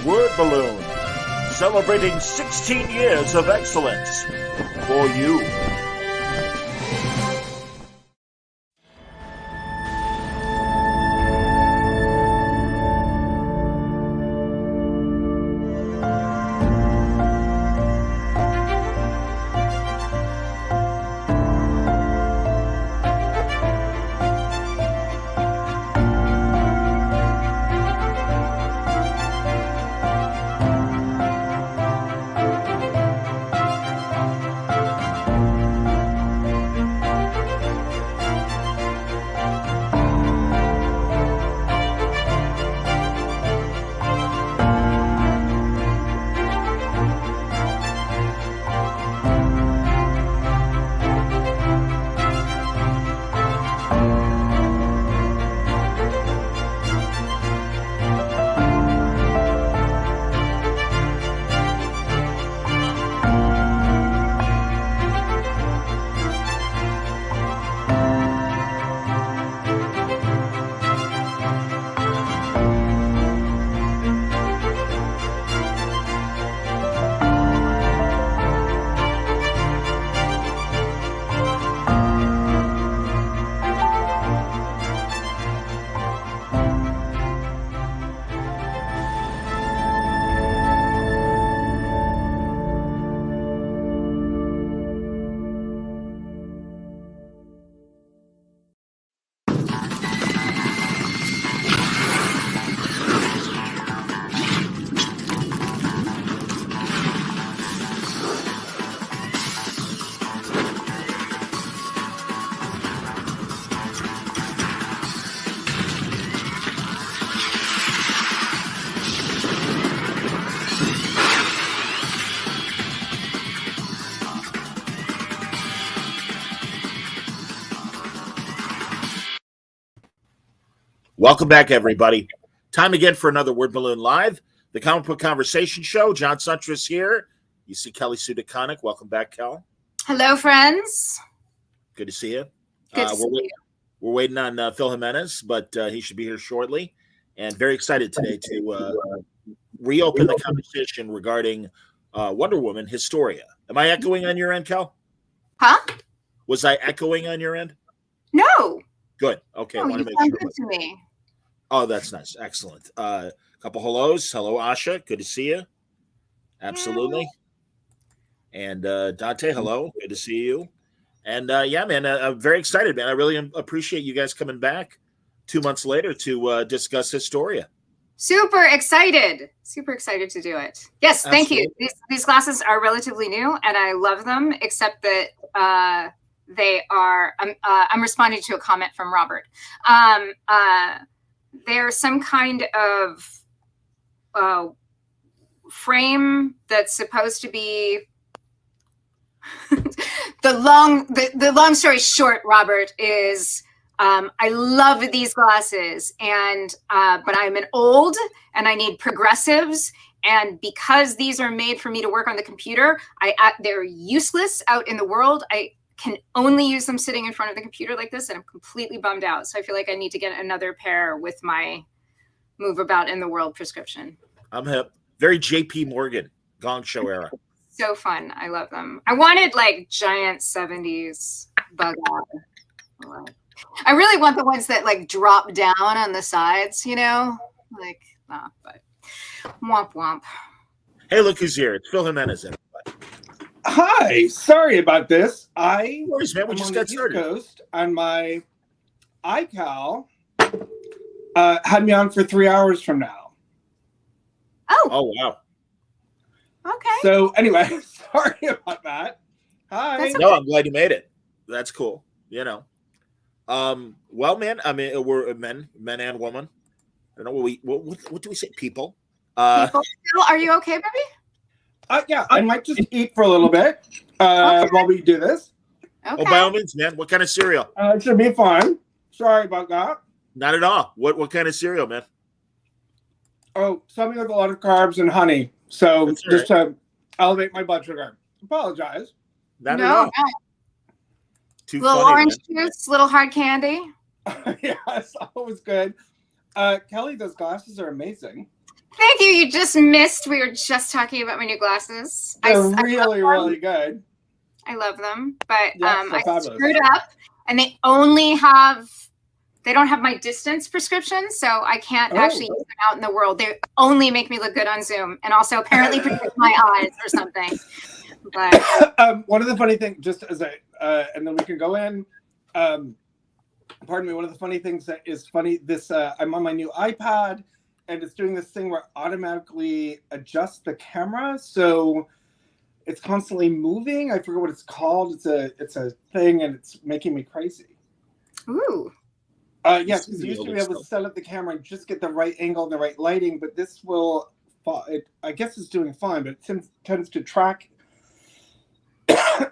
Word Balloon, celebrating 16 years of excellence for you. Welcome back, everybody. Time again for another Word Balloon Live, the comic book conversation show. John Suntress here. You see Kelly Sue DeConnick. Welcome back, Kel. Hello, friends. Good to see you. Good to see you. We're waiting on Phil Jimenez, but he should be here shortly. And very excited today to reopen the conversation regarding Wonder Woman Historia. Am I echoing on your end, Kel? Huh? Was I echoing on your end? No. Good. Okay. Oh, I want you to make sound sure. good to me. Oh, that's nice. Excellent. Couple hellos. Hello, Asha. Good to see you. Absolutely. And Dante, hello. Good to see you. And yeah, man, I'm very excited, man. I really appreciate you guys coming back 2 months later to discuss Historia. Super excited. Super excited to do it. Yes, thank you. These glasses are relatively new, and I love them, except that they are, I'm responding to a comment from Robert. They're some kind of frame that's supposed to be the long story short, Robert, is I love these glasses, and but I'm an old and I need progressives, and because these are made for me to work on the computer, they're useless out in the world. I can only use them sitting in front of the computer like this, and I'm completely bummed out. So I feel like I need to get another pair with my move about in the world prescription. I'm hip. Very JP Morgan, Gong Show era. So fun. I love them. I wanted like giant 70s bug out. I really want the ones that like drop down on the sides, you know? Like, nah, but womp womp. Hey, look who's here. It's Phil Jimenez, everybody. Hi, sorry about this. No worries, man. We just got started. Coast, and my iCal had me on for 3 hours from now. Oh, wow. Okay. So anyway, sorry about that. Hi. Okay. No, I'm glad you made it. That's cool. You know. Well, man, I mean, we're men and women. I don't know what do we say? People. People. Are you okay, baby? Yeah, I might just eat for a little bit while we do this. Okay. Oh, by all means, man. What kind of cereal? It should be fun. Sorry about that. Not at all. What kind of cereal, man? Oh, something with a lot of carbs and honey. So That's just to elevate my blood sugar. Apologize. Not at all. Too little funny, orange man. juice, little hard candy. Yes, always good. Kelly, those glasses are amazing. Thank you. You just missed. We were just talking about my new glasses. They're really, really good. I love them, but Yes, they're I fabulous. screwed up, and they don't have my distance prescription, so I can't actually use them out in the world. They only make me look good on Zoom, and also apparently protect my eyes or something. But one of the funny things, just as and then we can go in. Pardon me. One of the funny things that is funny. I'm on my new iPad, and it's doing this thing where it automatically adjusts the camera, so it's constantly moving. I forget what it's called. It's a thing, and it's making me crazy. ooh, Yes, because you used to be able to set up the camera and just get the right angle and the right lighting, but this will. I guess it's doing fine, but it tends to track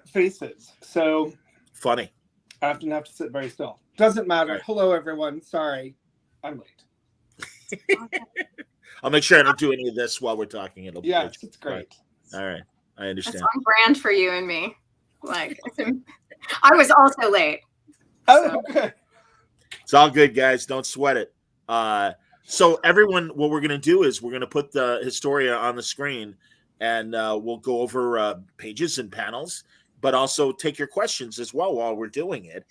faces. So Funny. I often have to sit very still. Doesn't matter. Hello, everyone. Sorry, I'm late. I'll make sure I don't do any of this while we're talking. Yes, it's great. All right. I understand. that's on brand for you and me. Like, I was also late. Oh, good. It's all good, guys. Don't sweat it. So everyone, what we're going to do is we're going to put the Historia on the screen, and we'll go over pages and panels, but also take your questions as well while we're doing it.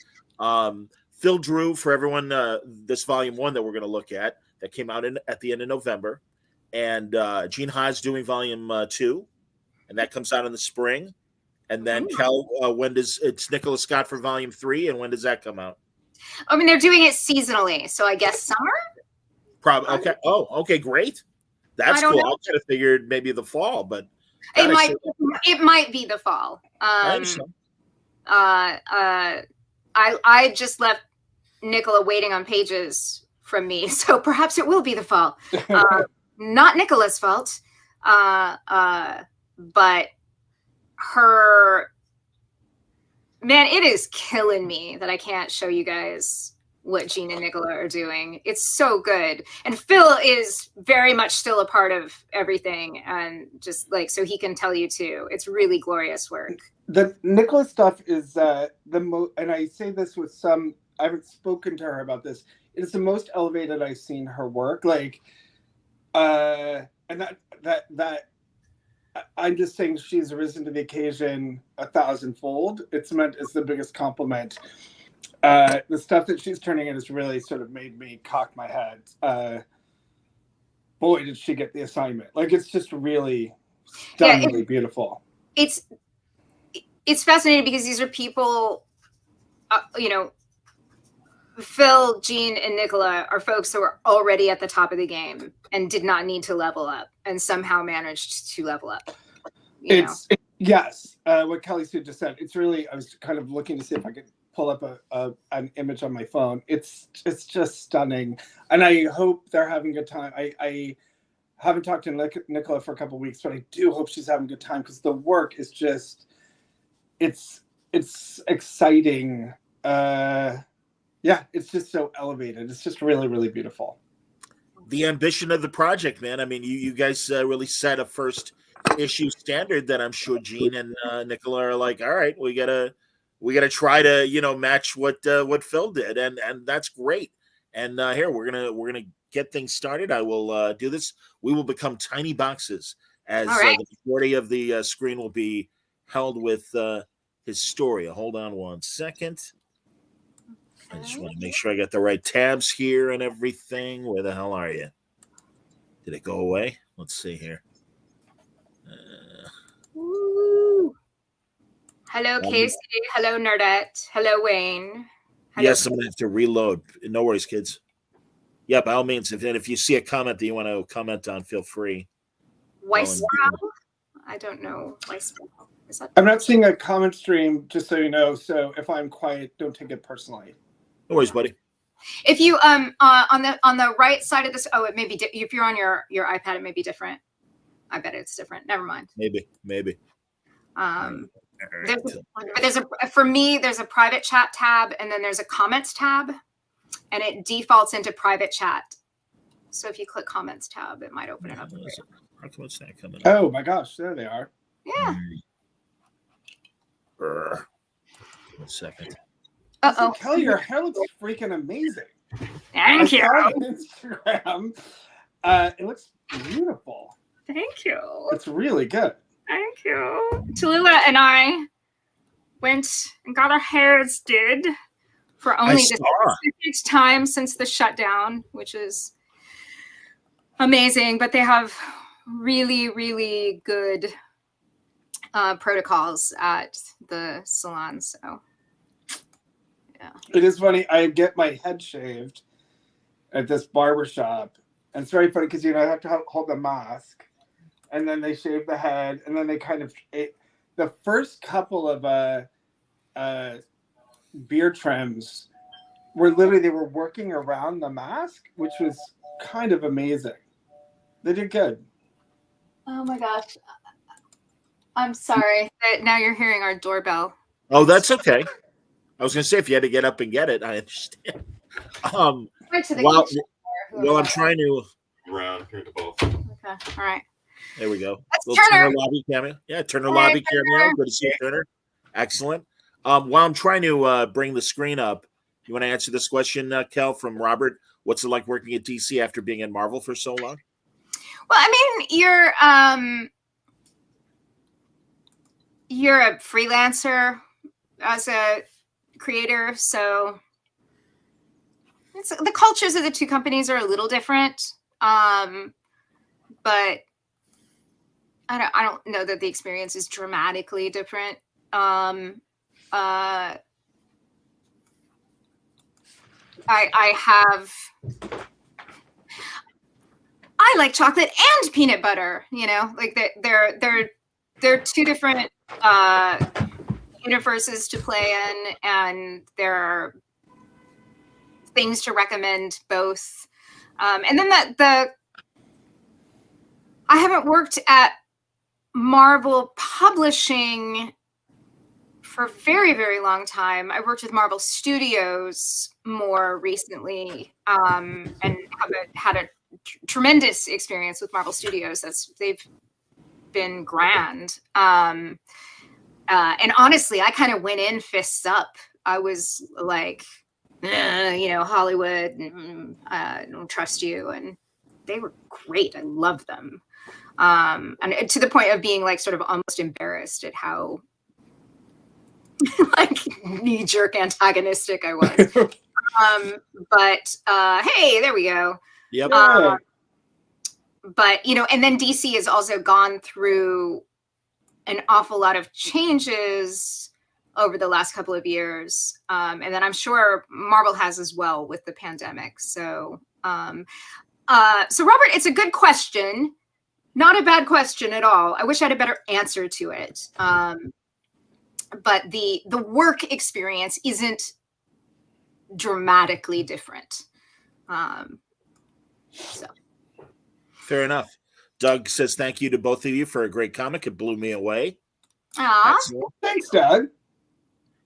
Phil drew for everyone this volume 1 that we're going to look at that came out at the end of November, and Gene Ha's doing volume 2, and that comes out in the spring. And then Kel, it's Nicholas Scott for volume 3, and when does that come out? I mean, they're doing it seasonally, so I guess summer. Probably. Okay. Oh, okay. Great. That's cool. know. I could have figured maybe the fall, but It might be the fall. I understand. I just left Nicola waiting on pages from me, so perhaps it will be the fall. Not Nicola's fault, but her. Man, it is killing me that I can't show you guys what Gene and Nicola are doing. It's so good. And Phil is very much still a part of everything, and just like, so he can tell you too. It's really glorious work. The Nicola stuff is the most, and I say this with some, I haven't spoken to her about this. It's the most elevated I've seen her work. Like, and that I'm just saying she's risen to the occasion 1,000-fold. It's meant as the biggest compliment. The stuff that she's turning in has really sort of made me cock my head. Boy, did she get the assignment. Like, it's just really stunningly beautiful. It's fascinating because these are people, Phil, Gene, and Nicola are folks who are already at the top of the game and did not need to level up and somehow managed to level up. Yes, what Kelly Sue just said. It's really, I was kind of looking to see if I could pull up an image on my phone. It's just stunning. And I hope they're having a good time. I haven't talked to Nicola for a couple of weeks, but I do hope she's having a good time because the work is just, it's exciting. Yeah, it's just so elevated. It's just really, really beautiful. The ambition of the project, man. I mean, you guys really set a first issue standard that I'm sure Gene and Nicola are like, all right, we gotta try to match what Phil did, and that's great. And here we're gonna get things started. I will do this. We will become tiny boxes as the majority of the screen will be held with Historia. Hold on one second. I just want to make sure I got the right tabs here and everything. Where the hell are you? Did it go away? Let's see here. Hello, Casey. Hello, Nerdette. Hello, Wayne. Hello, yes, I'm going to have to reload. No worries, kids. Yeah, by all means. If you see a comment that you want to comment on, feel free. Weissbrow? I don't know. Weissbrow. I'm not seeing a comment stream, just so you know. So if I'm quiet, don't take it personally. No worries, buddy. If you on the right side of this, it may be if you're on your iPad, it may be different. I bet it's different. Never mind. Maybe. For me, there's a private chat tab, and then there's a comments tab, and it defaults into private chat. So if you click comments tab, it might open it up. What's that coming up? Oh my gosh, there they are. Yeah. 1 second. Uh-oh. Kelly, your hair looks freaking amazing. Thank you. I saw it on Instagram. It looks beautiful. Thank you. It's really good. Thank you. Tallulah and I went and got our hairs did for only the sixth time since the shutdown, which is amazing. But they have really, really good protocols at the salon. So, yeah. It is funny. I get my head shaved at this barbershop. And it's very funny because, I have to hold the mask. And then they shave the head. And then they the first couple of beard trims were literally, they were working around the mask, which was kind of amazing. They did good. Oh my gosh. I'm sorry that now you're hearing our doorbell. Oh, that's okay. I was going to say, if you had to get up and get it, I understand. Well, I'm trying to around here to both. Okay. All right. There we go. Turner lobby cameo. Yeah, Turner lobby cameo. Good to see you, Turner. Excellent. While I'm trying to bring the screen up, you want to answer this question, Kel, from Robert? What's it like working at DC after being in Marvel for so long? Well, I mean, you're a freelancer as a creator, so the cultures of the two companies are a little different. But I don't know that the experience is dramatically different. I like chocolate and peanut butter, like they're two different universes to play in, and there are things to recommend both. And then I haven't worked at Marvel Publishing for a very, very long time. I worked with Marvel Studios more recently, and had a tremendous experience with Marvel Studios. They've been grand. And honestly, I kind of went in fists up. I was like, Hollywood, I don't trust you. And they were great. I love them. And to the point of being like sort of almost embarrassed at how like knee-jerk antagonistic I was. But hey, there we go. Yep. But and then DC has also gone through an awful lot of changes over the last couple of years, and then I'm sure Marvel has as well with the pandemic. So, so Robert, it's a good question, not a bad question at all. I wish I had a better answer to it. But the work experience isn't dramatically different. So. Fair enough. Doug says thank you to both of you for a great comic. It blew me away. Aww. Thanks, Doug.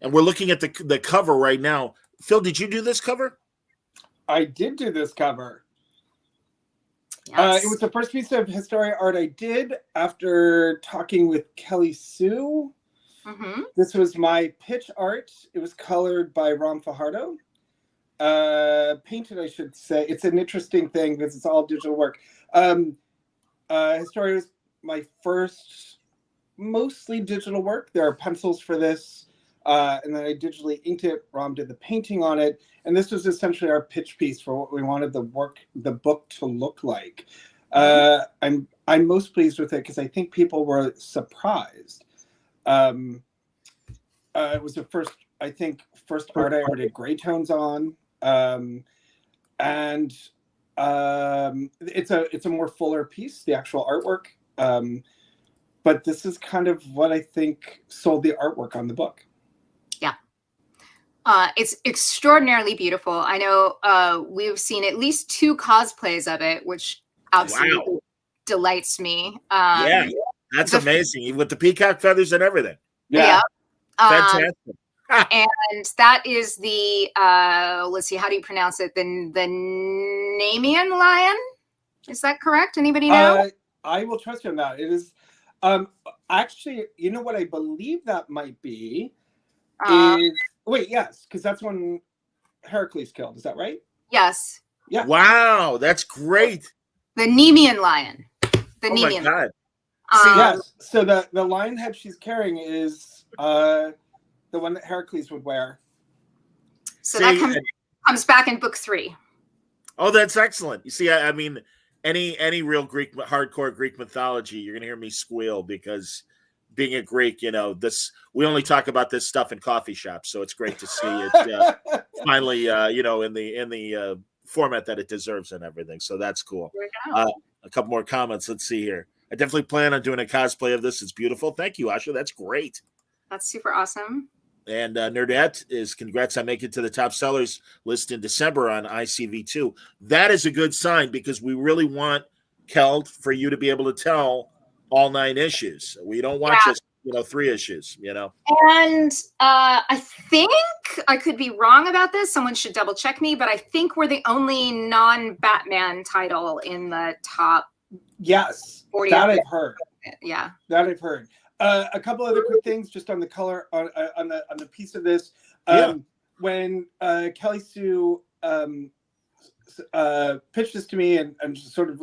And we're looking at the cover right now. Phil, did you do this cover? I did do this cover. Yes. It was the first piece of Historia art I did after talking with Kelly Sue. Mm-hmm. This was my pitch art. It was colored by Ram Fajardo. Painted, I should say. It's an interesting thing because it's all digital work. Historia was my first mostly digital work. There are pencils for this. And then I digitally inked it. Ram did the painting on it. And this was essentially our pitch piece for what we wanted the book to look like. I'm most pleased with it because I think people were surprised. It was the first art I ever did gray tones on. And it's a more fuller piece, the actual artwork. But this is kind of what I think sold the artwork on the book. Yeah. It's extraordinarily beautiful. I know we've seen at least 2 cosplays of it, which absolutely delights me. Yeah, that's amazing. With the peacock feathers and everything. Yeah. Fantastic. And that is the let's see, how do you pronounce it? The Namian lion? Is that correct? Anybody know? I will trust you on that. It is actually, you know what I believe that might be is yes, because that's when Heracles killed. Is that right? Yes. Yeah. Wow, that's great. The Nemean lion. The Oh my Nemean. God. Yes. So the lion head she's carrying is the one that Heracles would wear. So that comes back in book 3. Oh, that's excellent. You see, I mean, any real hardcore Greek mythology, you're gonna hear me squeal because being a Greek, we only talk about this stuff in coffee shops, so it's great to see it finally, in the format that it deserves and everything. So that's cool. A couple more comments. Let's see here. I definitely plan on doing a cosplay of this. It's beautiful. Thank you, Asha. That's great. That's super awesome. And Nerdette is congrats on making it to the top sellers list in December on ICV2. That is a good sign because we really want, Keld, for you to be able to tell all 9 issues. We don't want just 3 issues. And I think I could be wrong about this. Someone should double check me, but I think we're the only non-Batman title in the top. Yes, 40 that I've heard. Yeah, that I've heard. A couple other quick things just on the color on the piece of this. When Kelly Sue pitched this to me and sort of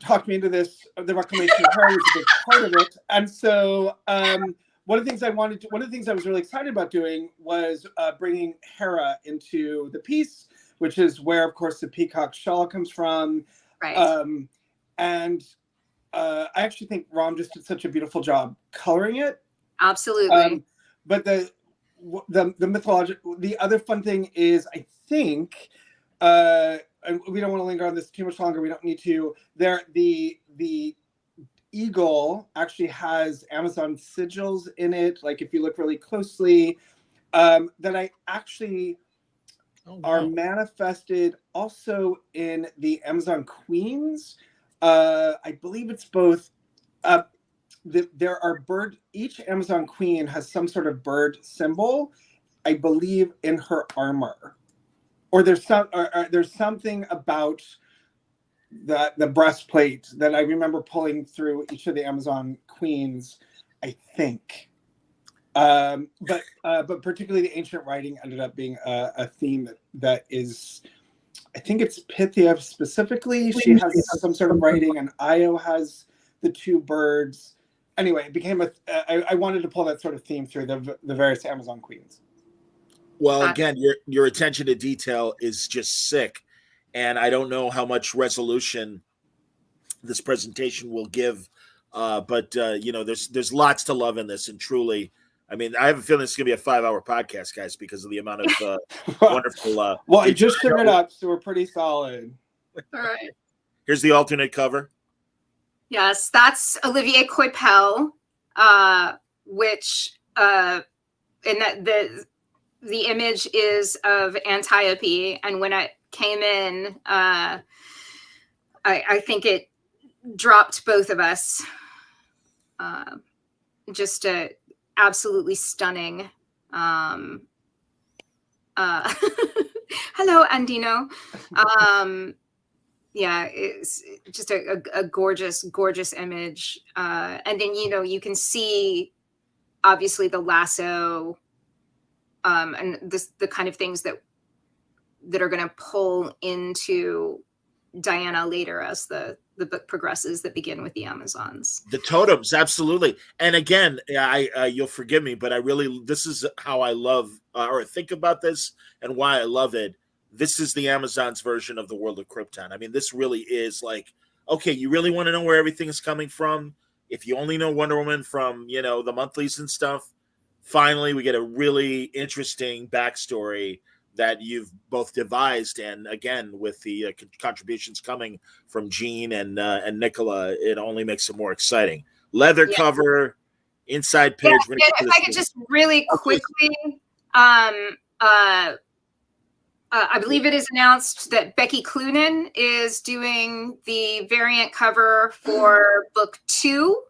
talked me into this, the reclamation of Hera was a big part of it. And so one of the things I was really excited about doing was bringing Hera into the piece, which is where, of course, the peacock shawl comes from. Right. And I actually think Rom just did such a beautiful job coloring it. Absolutely. But the mythological, the other fun thing is, I think, and we don't want to linger on this too much longer. We don't need to. The eagle actually has Amazon sigils in it. Like if you look really closely, that I actually are manifested also in the Amazon Queens. I believe it's both. There are each Amazon Queen has some sort of bird symbol, I believe, in her armor. Or there's something about the breastplate that I remember pulling through each of the Amazon Queens, I think. But particularly the ancient writing ended up being a theme that is, I think it's Pythia specifically. She has some sort of writing, and Io has the 2 birds. Anyway, it became I wanted to pull that sort of theme through the various Amazon Queens. Well, again, your attention to detail is just sick, and I don't know how much resolution this presentation will give, but there's lots to love in this, and truly, I mean, I have a feeling it's going to be a 5-hour podcast, guys, because of the amount of wonderful. Well, I just shook it up, so we're pretty solid. All right. Here's the alternate cover. Yes, that's Olivier Coipel, which in that the image is of Antiope, and when it came in, I think it dropped both of us. Just absolutely stunning. Hello, Andino. Yeah, it's just a gorgeous image. And then, you can see obviously the lasso, and the kind of things that are going to pull into Diana later as the book progresses, that begin with the Amazons. The totems, absolutely. And again, you'll forgive me, but this is how I love or think about this and why I love it. This is the Amazons version of the world of Krypton. I mean, this really is like, okay, you really want to know where everything is coming from? If you only know Wonder Woman from, the monthlies and stuff, finally we get a really interesting backstory that you've both devised. And again, with the contributions coming from Jean and Nicola, it only makes it more exciting. Leather cover, inside page. Yeah, if I could just really quickly, I believe it is announced that Becky Cloonan is doing the variant cover for book 2.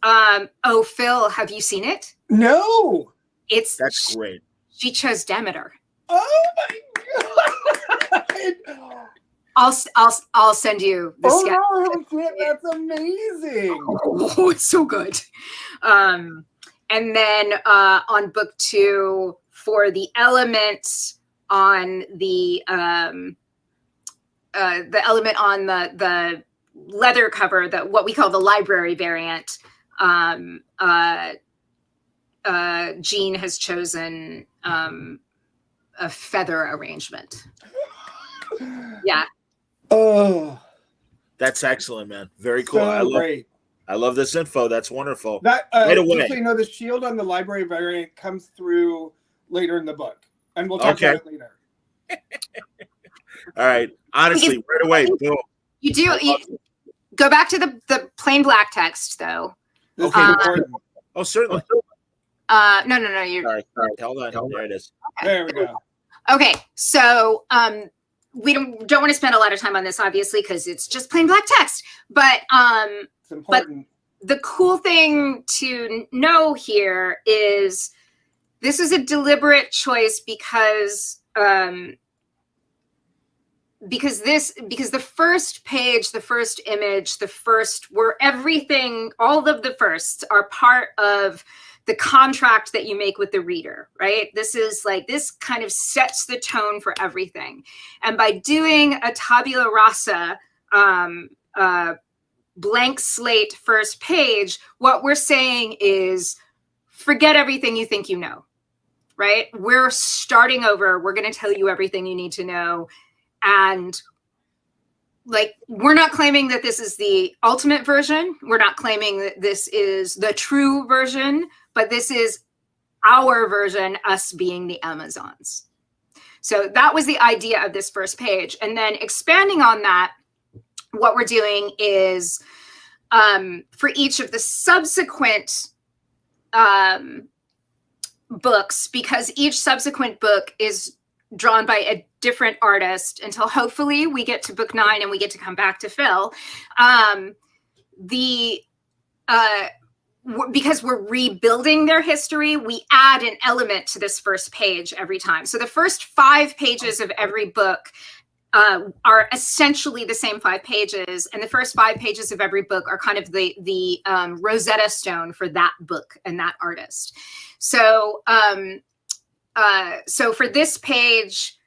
Oh, Phil, have you seen it? No. That's great. She chose Demeter. Oh my god! I'll send you the sketch. No, that's amazing. Oh, it's so good. And then on book 2 for the elements on the the element on the leather cover, what we call the library variant, Jean has chosen a feather arrangement. Yeah. Oh, That's excellent, man. Very cool. so great. I love this info. That's wonderful. That right away. just so you know, the shield on the library variant comes through later in the book, and we'll talk about it later. All right. Honestly, right away. Boom. You go back to the plain black text, though. This is important. Oh, certainly. No. You're Sorry. Hold on. There it is. Okay. There we go. Okay, so we don't want to spend a lot of time on this, obviously, because it's just plain black text. But it's important. But the cool thing to know here is this is a deliberate choice because the first page, the first image, all of the firsts are part of the contract that you make with the reader, right? This kind of sets the tone for everything. And by doing a tabula rasa, blank slate first page, what we're saying is forget everything you think you know, right? We're starting over. We're going to tell you everything you need to know. And we're not claiming that this is the ultimate version. We're not claiming that this is the true version, but this is our version, us being the Amazons. So that was the idea of this first page. And then expanding on that, what we're doing is for each of the subsequent books, because each subsequent book is drawn by a different artist until hopefully we get to book 9 and we get to come back to Phil. Because we're rebuilding their history, we add an element to this first page every time. So the first 5 pages of every book are essentially the same 5 pages, and the first 5 pages of every book are kind of the Rosetta Stone for that book and that artist. So so for this page,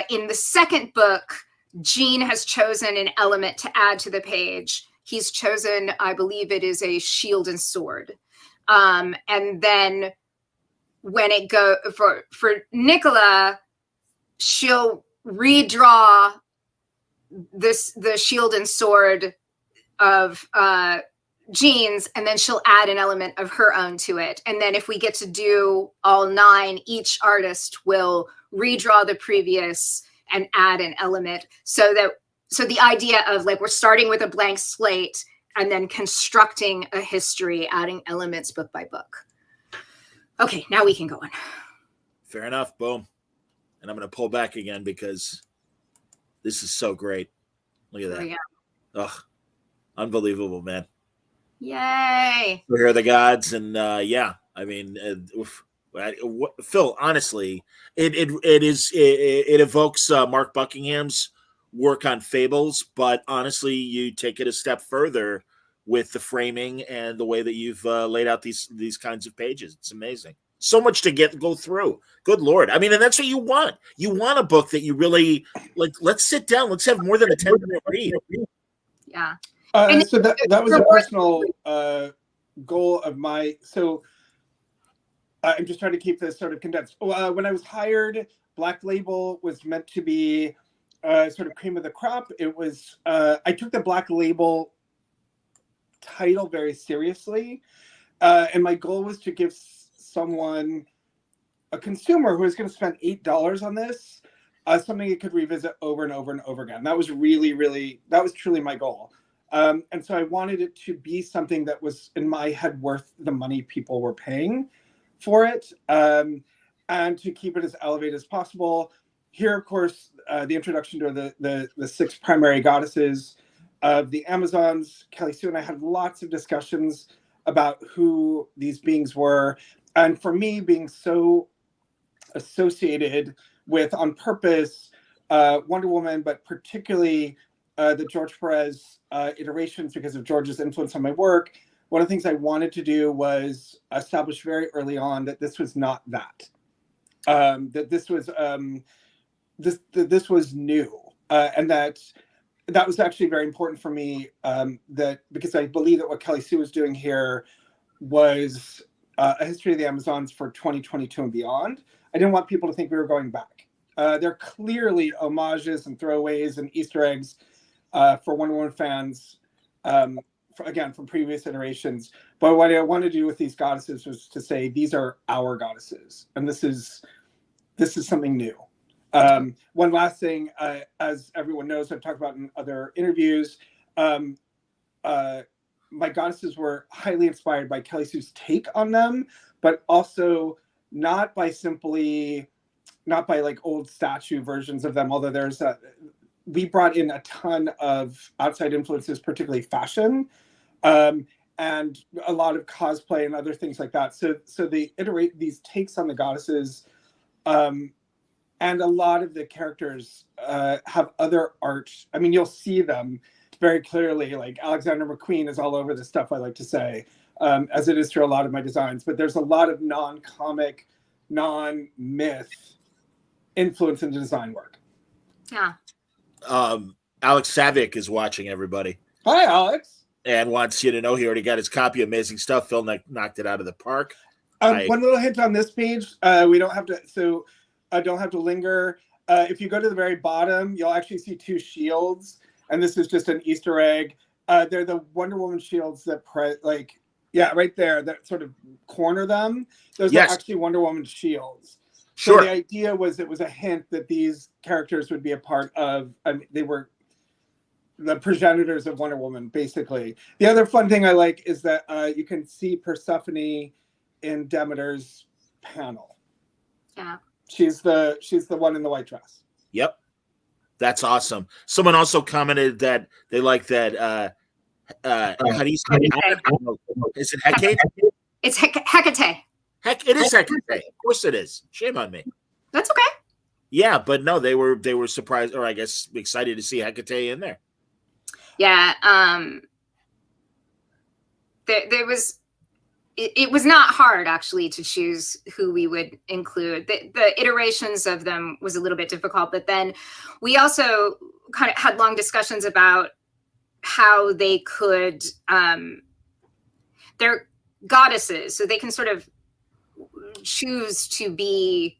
in the second book, Jean has chosen an element to add to the page. He's chosen, I believe it is a shield and sword. And then when it go for Nicola, she'll redraw the shield and sword of Jean's, and then she'll add an element of her own to it. And then if we get to do all 9, each artist will redraw the previous and add an element. So the idea of we're starting with a blank slate and then constructing a history, adding elements book by book. Okay, now we can go on. Fair enough. Boom. And I'm going to pull back again because this is so great. Look at that. Ugh. Unbelievable, man. Yay. We hear the gods, and yeah, I mean, Phil, honestly, it evokes Mark Buckingham's work on Fables, but honestly, you take it a step further with the framing and the way that you've laid out these kinds of pages. It's amazing. So much to go through. Good Lord. I mean, and that's what you want. You want a book that you really let's sit down. Let's have more than a 10-minute read. Yeah. So that was a personal goal of my. So I'm just trying to keep this sort of condensed. When I was hired, Black Label was meant to be sort of cream of the crop. It was I took the Black Label title very seriously, and my goal was to give someone, a consumer who was going to spend $8 on this, something it could revisit over and over and over again. That was truly my goal. And so I wanted it to be something that was, in my head, worth the money people were paying for it, and to keep it as elevated as possible. Here, of course, the introduction to the 6 primary goddesses of the Amazons. Kelly Sue and I had lots of discussions about who these beings were. And for me, being so associated with, on purpose, Wonder Woman, but particularly the George Perez iterations because of George's influence on my work, one of the things I wanted to do was establish very early on that this was not that. That this was this was new. and that was actually very important for me, that because I believe that what Kelly Sue was doing here was a history of the Amazons for 2022 and beyond. I didn't want people to think we were going back. They're clearly homages and throwaways and Easter eggs for Wonder Woman fans, again, from previous iterations. But what I wanted to do with these goddesses was to say, these are our goddesses, and this is something new. One last thing, as everyone knows, I've talked about in other interviews, my goddesses were highly inspired by Kelly Sue's take on them, but also not by like old statue versions of them, although we brought in a ton of outside influences, particularly fashion, and a lot of cosplay and other things like that. So they iterate these takes on the goddesses, and a lot of the characters have other art. I mean, you'll see them very clearly, like Alexander McQueen is all over this stuff, I like to say, as it is for a lot of my designs. But there's a lot of non-comic, non-myth influence in the design work. Yeah. Alex Savick is watching, everybody. Hi, Alex. And wants you to know he already got his copy. Amazing stuff. Phil knocked it out of the park. One little hint on this page. We don't have to, so I don't have to linger. If you go to the very bottom, you'll actually see two shields. And this is just an Easter egg. They're the Wonder Woman shields that, right there, that sort of corner them. Those are actually Wonder Woman shields. Sure. So the idea was it was a hint that these characters would be a part of, they were the progenitors of Wonder Woman, basically. The other fun thing I like is that you can see Persephone in Demeter's panel. Yeah. She's the one in the white dress. Yep. That's awesome. Someone also commented that they like that. How do you say it? Is it Hecate? It's Hecate. Heck, it is Hecate. Of course it is. Shame on me. That's okay. Yeah, but no, they were surprised, or I guess excited to see Hecate in there. Yeah. There was. It was not hard, actually, to choose who we would include. The iterations of them was a little bit difficult, but then we also kind of had long discussions about how they could, they're goddesses, so they can sort of choose to be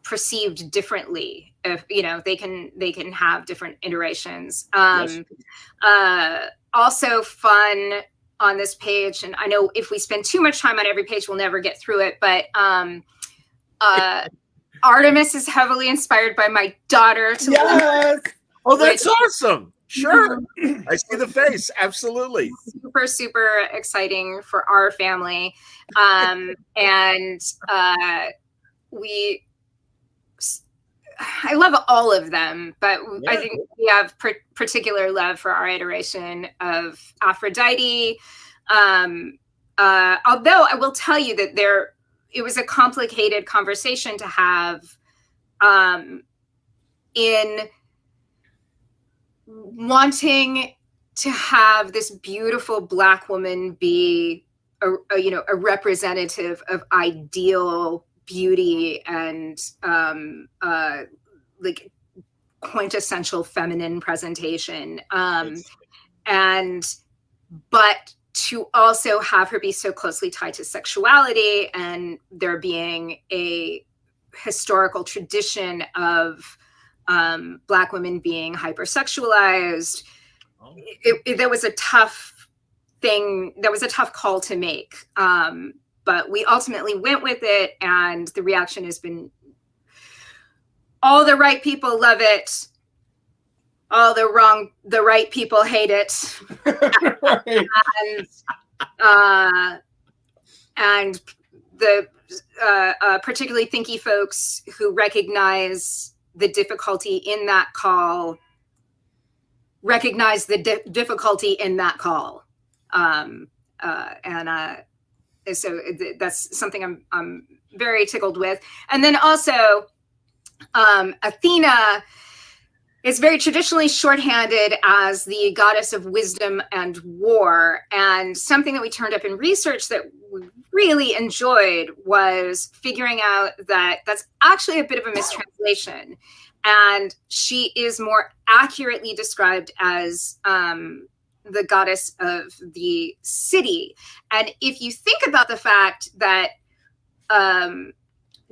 perceived differently. If, they can have different iterations. Also fun on this page, and I know if we spend too much time on every page, we'll never get through it, but Artemis is heavily inspired by my daughter. Yes! Oh, that's awesome. Sure. I see the face. Absolutely. Super, super exciting for our family. I love all of them, but I think we have particular love for our iteration of Aphrodite. Although I will tell you that it was a complicated conversation to have in wanting to have this beautiful Black woman be a representative of ideal beauty and like quintessential feminine presentation, but to also have her be so closely tied to sexuality, and there being a historical tradition of Black women being hypersexualized. There was a tough thing. That was a tough call to make. But we ultimately went with it, and the reaction has been, all the right people love it, all the right people hate it. Right. And the particularly thinky folks who recognize the difficulty in that call, so that's something I'm very tickled with. And then also, Athena is very traditionally shorthanded as the goddess of wisdom and war. And something that we turned up in research that we really enjoyed was figuring out that that's actually a bit of a mistranslation. and she is more accurately described as the goddess of the city. And if you think about the fact that,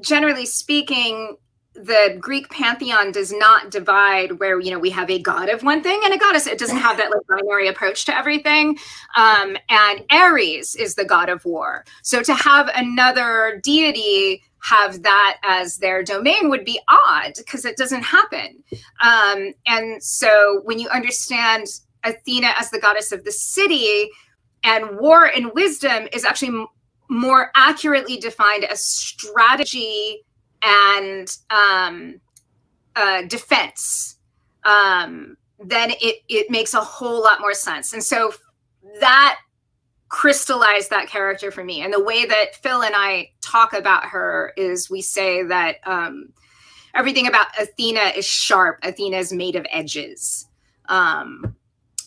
generally speaking, the Greek pantheon does not divide where, you know, we have a god of one thing and a goddess. It doesn't have that like binary approach to everything. And Ares is the god of war. So to have another deity have that as their domain would be odd because it doesn't happen. And so when you understand Athena as the goddess of the city, and war and wisdom is actually more accurately defined as strategy and defense, then it makes a whole lot more sense. And so that crystallized that character for me. And the way that Phil and I talk about her is we say that everything about Athena is sharp. Athena is made of edges.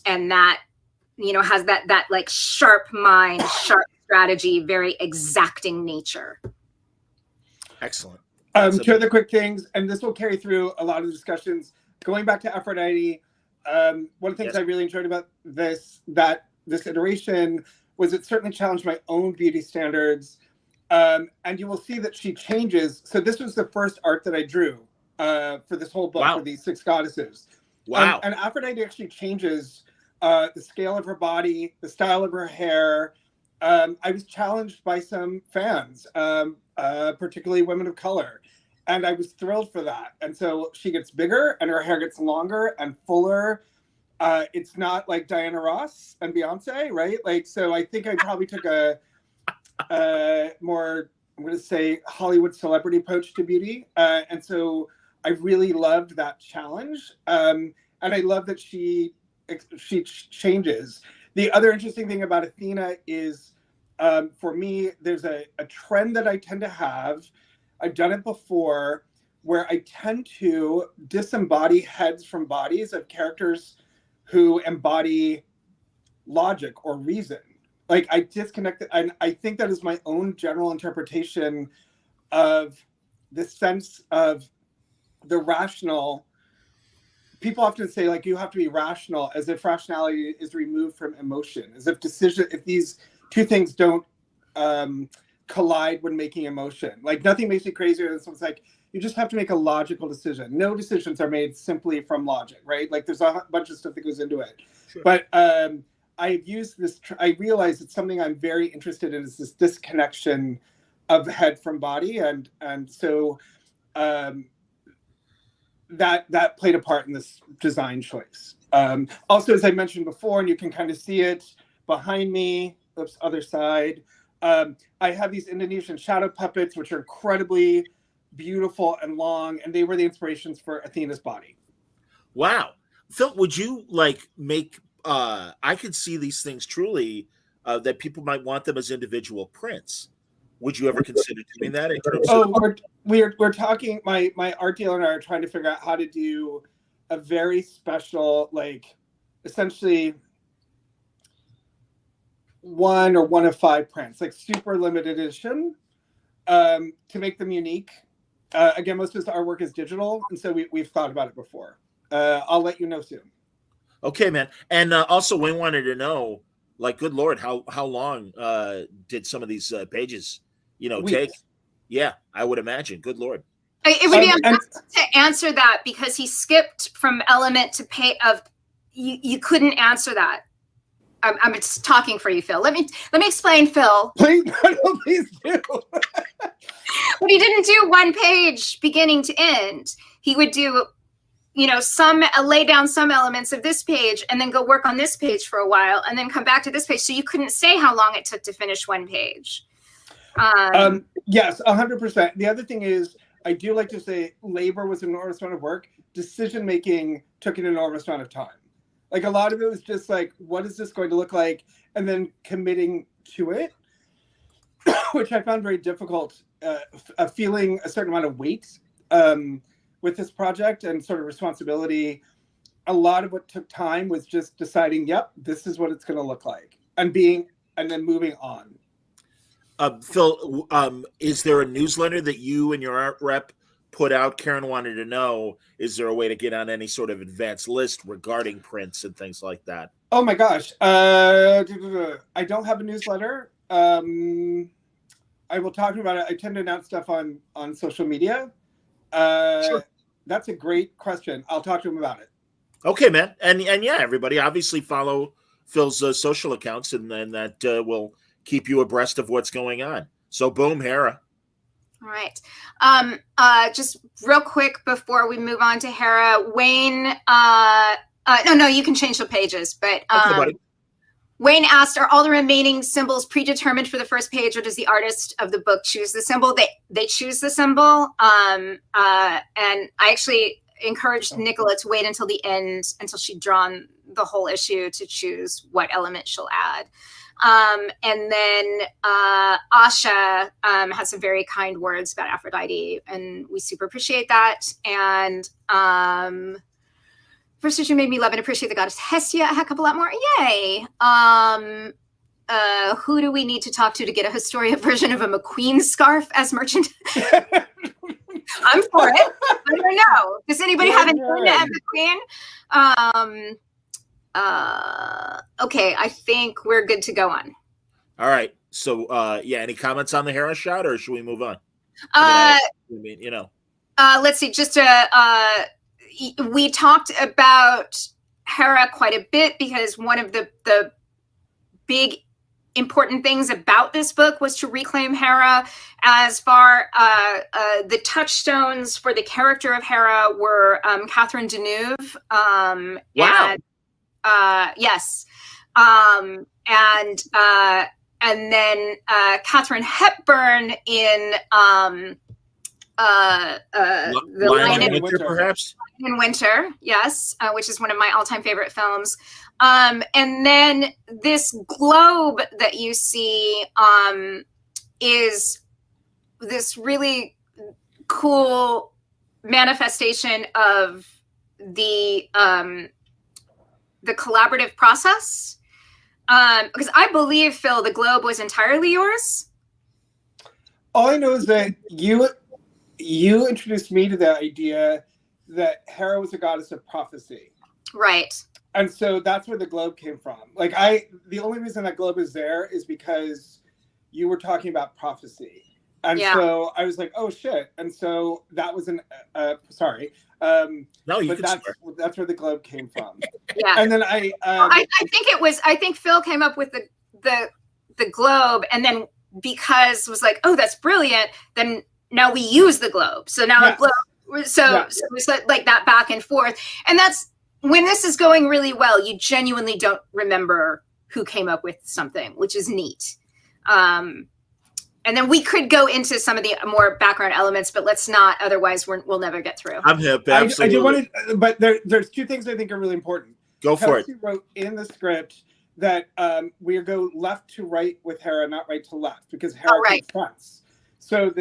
And that, you know, has that like sharp mind, sharp strategy, very exacting nature. Excellent. Two other quick things, and this will carry through a lot of the discussions. Going back to Aphrodite, one of the things I really enjoyed about this iteration was it certainly challenged my own beauty standards. And you will see that she changes. So this was the first art that I drew for this whole book for these 6 goddesses. Wow. And Aphrodite actually changes the scale of her body, the style of her hair. I was challenged by some fans, particularly women of color, and I was thrilled for that. And so she gets bigger and her hair gets longer and fuller. It's not like Diana Ross and Beyonce, right? Like, so I think I probably took a more, I'm going to say, Hollywood celebrity approach to beauty. And so I really loved that challenge. And I love that she changes. The other interesting thing about Athena is, for me, there's a trend that I tend to have. I've done it before, where I tend to disembody heads from bodies of characters who embody logic or reason. Like, I disconnect it, and I think that is my own general interpretation of the sense of the rational. People often say, like, you have to be rational, as if rationality is removed from emotion, as if if these two things don't collide when making emotion. Like, nothing makes me crazier than someone's like, you just have to make a logical decision. No decisions are made simply from logic, right? Like, there's a bunch of stuff that goes into it. Sure. But I've used this, I realize it's something I'm very interested in, is this disconnection of head from body. And so that played a part in this design choice. Also, as I mentioned before, and you can kind of see it behind me, oops, other side, I have these Indonesian shadow puppets, which are incredibly beautiful and long, and they were the inspirations for Athena's body. Wow. Phil, would you like make, I could see these things truly, that people might want them as individual prints. Would you ever consider doing that? In terms of- We're talking, my art dealer and I are trying to figure out how to do a very special, like, essentially 1 or 1 of 5 prints, like super limited edition, to make them unique. Again, most of this artwork is digital, and so we've thought about it before. I'll let you know soon. Okay, man. And also, we wanted to know, like, good Lord, how long did some of these pages, Weeks. take? Yeah, I would imagine. Good Lord. It would be impossible to answer that because he skipped from element to pay of. You couldn't answer that. I'm just talking for you, Phil. Let me explain, Phil. Please, please do. But he didn't do 1 page beginning to end. He would do, lay down some elements of this page and then go work on this page for a while and then come back to this page. So you couldn't say how long it took to finish 1 page. Yes, 100%. The other thing is, I do like to say labor was an enormous amount of work. Decision-making took an enormous amount of time. Like, a lot of it was just like, what is this going to look like? And then committing to it, which I found very difficult, feeling a certain amount of weight with this project and sort of responsibility. A lot of what took time was just deciding, yep, this is what it's going to look like, and then moving on. Phil, is there a newsletter that you and your art rep put out. Karen wanted to know, is there a way to get on any sort of advanced list regarding prints and things like that? Oh my gosh. I don't have a newsletter. I will talk about it. I tend to announce stuff on social media. Sure. That's a great question. I'll talk to him about it. Okay, man. And yeah, everybody obviously follow Phil's social accounts, and then that will keep you abreast of what's going on. So boom, Hera. All right. Just real quick before we move on to Hera, Wayne, no, you can change the pages, but Okay, Wayne asked, are all the remaining symbols predetermined for the first page, or does the artist of the book choose the symbol? They choose the symbol. And I actually encouraged Nicola to wait until the end, until she'd drawn the whole issue, to choose what element she'll add. And then Asha has some very kind words about Aphrodite, and we super appreciate that. And first issue made me love and appreciate the goddess Hestia a heck of a lot more. Yay! Who do we need to talk to get a Historia version of a McQueen scarf as merchandise? I'm for it. I don't know. Does anybody have an McQueen? Okay, I think we're good to go on. All right. So, any comments on the Hera shot, or should we move on? Let's see. Just we talked about Hera quite a bit, because one of the big important things about this book was to reclaim Hera. As far the touchstones for the character of Hera were Catherine Deneuve. Wow. Yes. And then Katharine Hepburn in the Lion in Winter, perhaps? In Winter, yes, which is one of my all-time favorite films. And then this globe that you see is this really cool manifestation of the collaborative process. Because I believe, Phil, the globe was entirely yours. All I know is that you introduced me to the idea that Hera was a goddess of prophecy. Right. And so that's where the globe came from. The only reason that globe is there is because you were talking about prophecy. And so I was like, oh shit. And so that was sorry. No, you that's where the globe came from. Yeah. And then I think Phil came up with the globe, and then because it was like, oh, that's brilliant, then now we use the globe. So now the globe, so it's like that back and forth. And that's when this is going really well, you genuinely don't remember who came up with something, which is neat. And then we could go into some of the more background elements, but let's not. Otherwise, we'll never get through. I'm hip. Absolutely. I do want to, but there's two things I think are really important. Go for it. Kelsey wrote in the script that we go left to right with Hera, not right to left, because Hera makes sense. So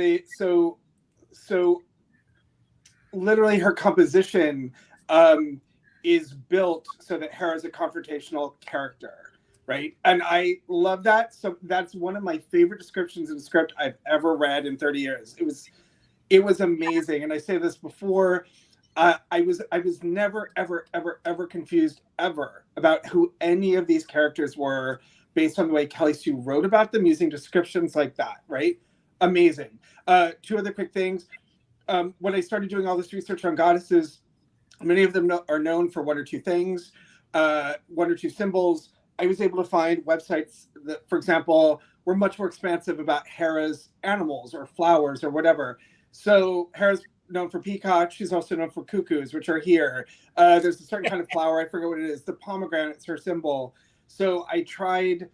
literally her composition is built so that Hera is a confrontational character. Right. And I love that. So that's one of my favorite descriptions in script I've ever read in 30 years. It was amazing. And I say this before, I was never, ever, ever, ever confused ever about who any of these characters were based on the way Kelly Sue wrote about them using descriptions like that. Right. Amazing. Two other quick things. When I started doing all this research on goddesses, many of them are known for one or two things, one or two symbols. I was able to find websites that, for example, were much more expansive about Hera's animals or flowers or whatever. So Hera's known for peacocks. She's also known for cuckoos, which are here. There's a certain kind of flower. I forget what it is. The pomegranate's her symbol. So I tried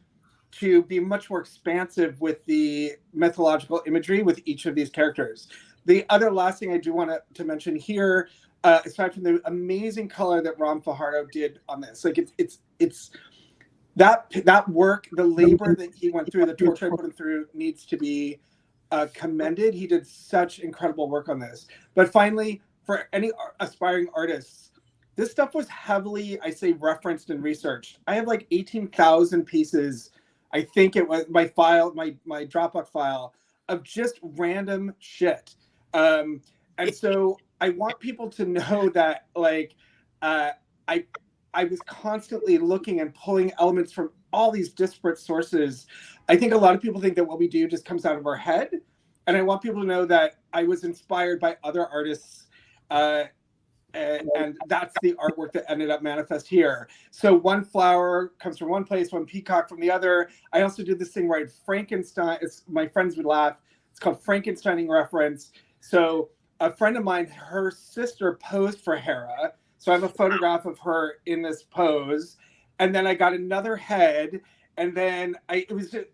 to be much more expansive with the mythological imagery with each of these characters. The other last thing I do want to mention here, aside from the amazing color that Ram Fajardo did on this, like it's that work, the labor that he went through, the torture I put him through, needs to be commended. He did such incredible work on this. But finally, for any aspiring artists, this stuff was heavily, I say, referenced and researched. I have like 18,000 pieces. I think it was my file, my Dropbox file of just random shit. And And so I want people to know that, like, I was constantly looking and pulling elements from all these disparate sources. I think a lot of people think that what we do just comes out of our head. And I want people to know that I was inspired by other artists. And that's the artwork that ended up manifest here. So one flower comes from one place, one peacock from the other. I also did this thing where I had Frankenstein. My friends would laugh. It's called Frankensteining Reference. So a friend of mine, her sister posed for Hera. So I have a photograph of her in this pose. And then I got another head. And then it was just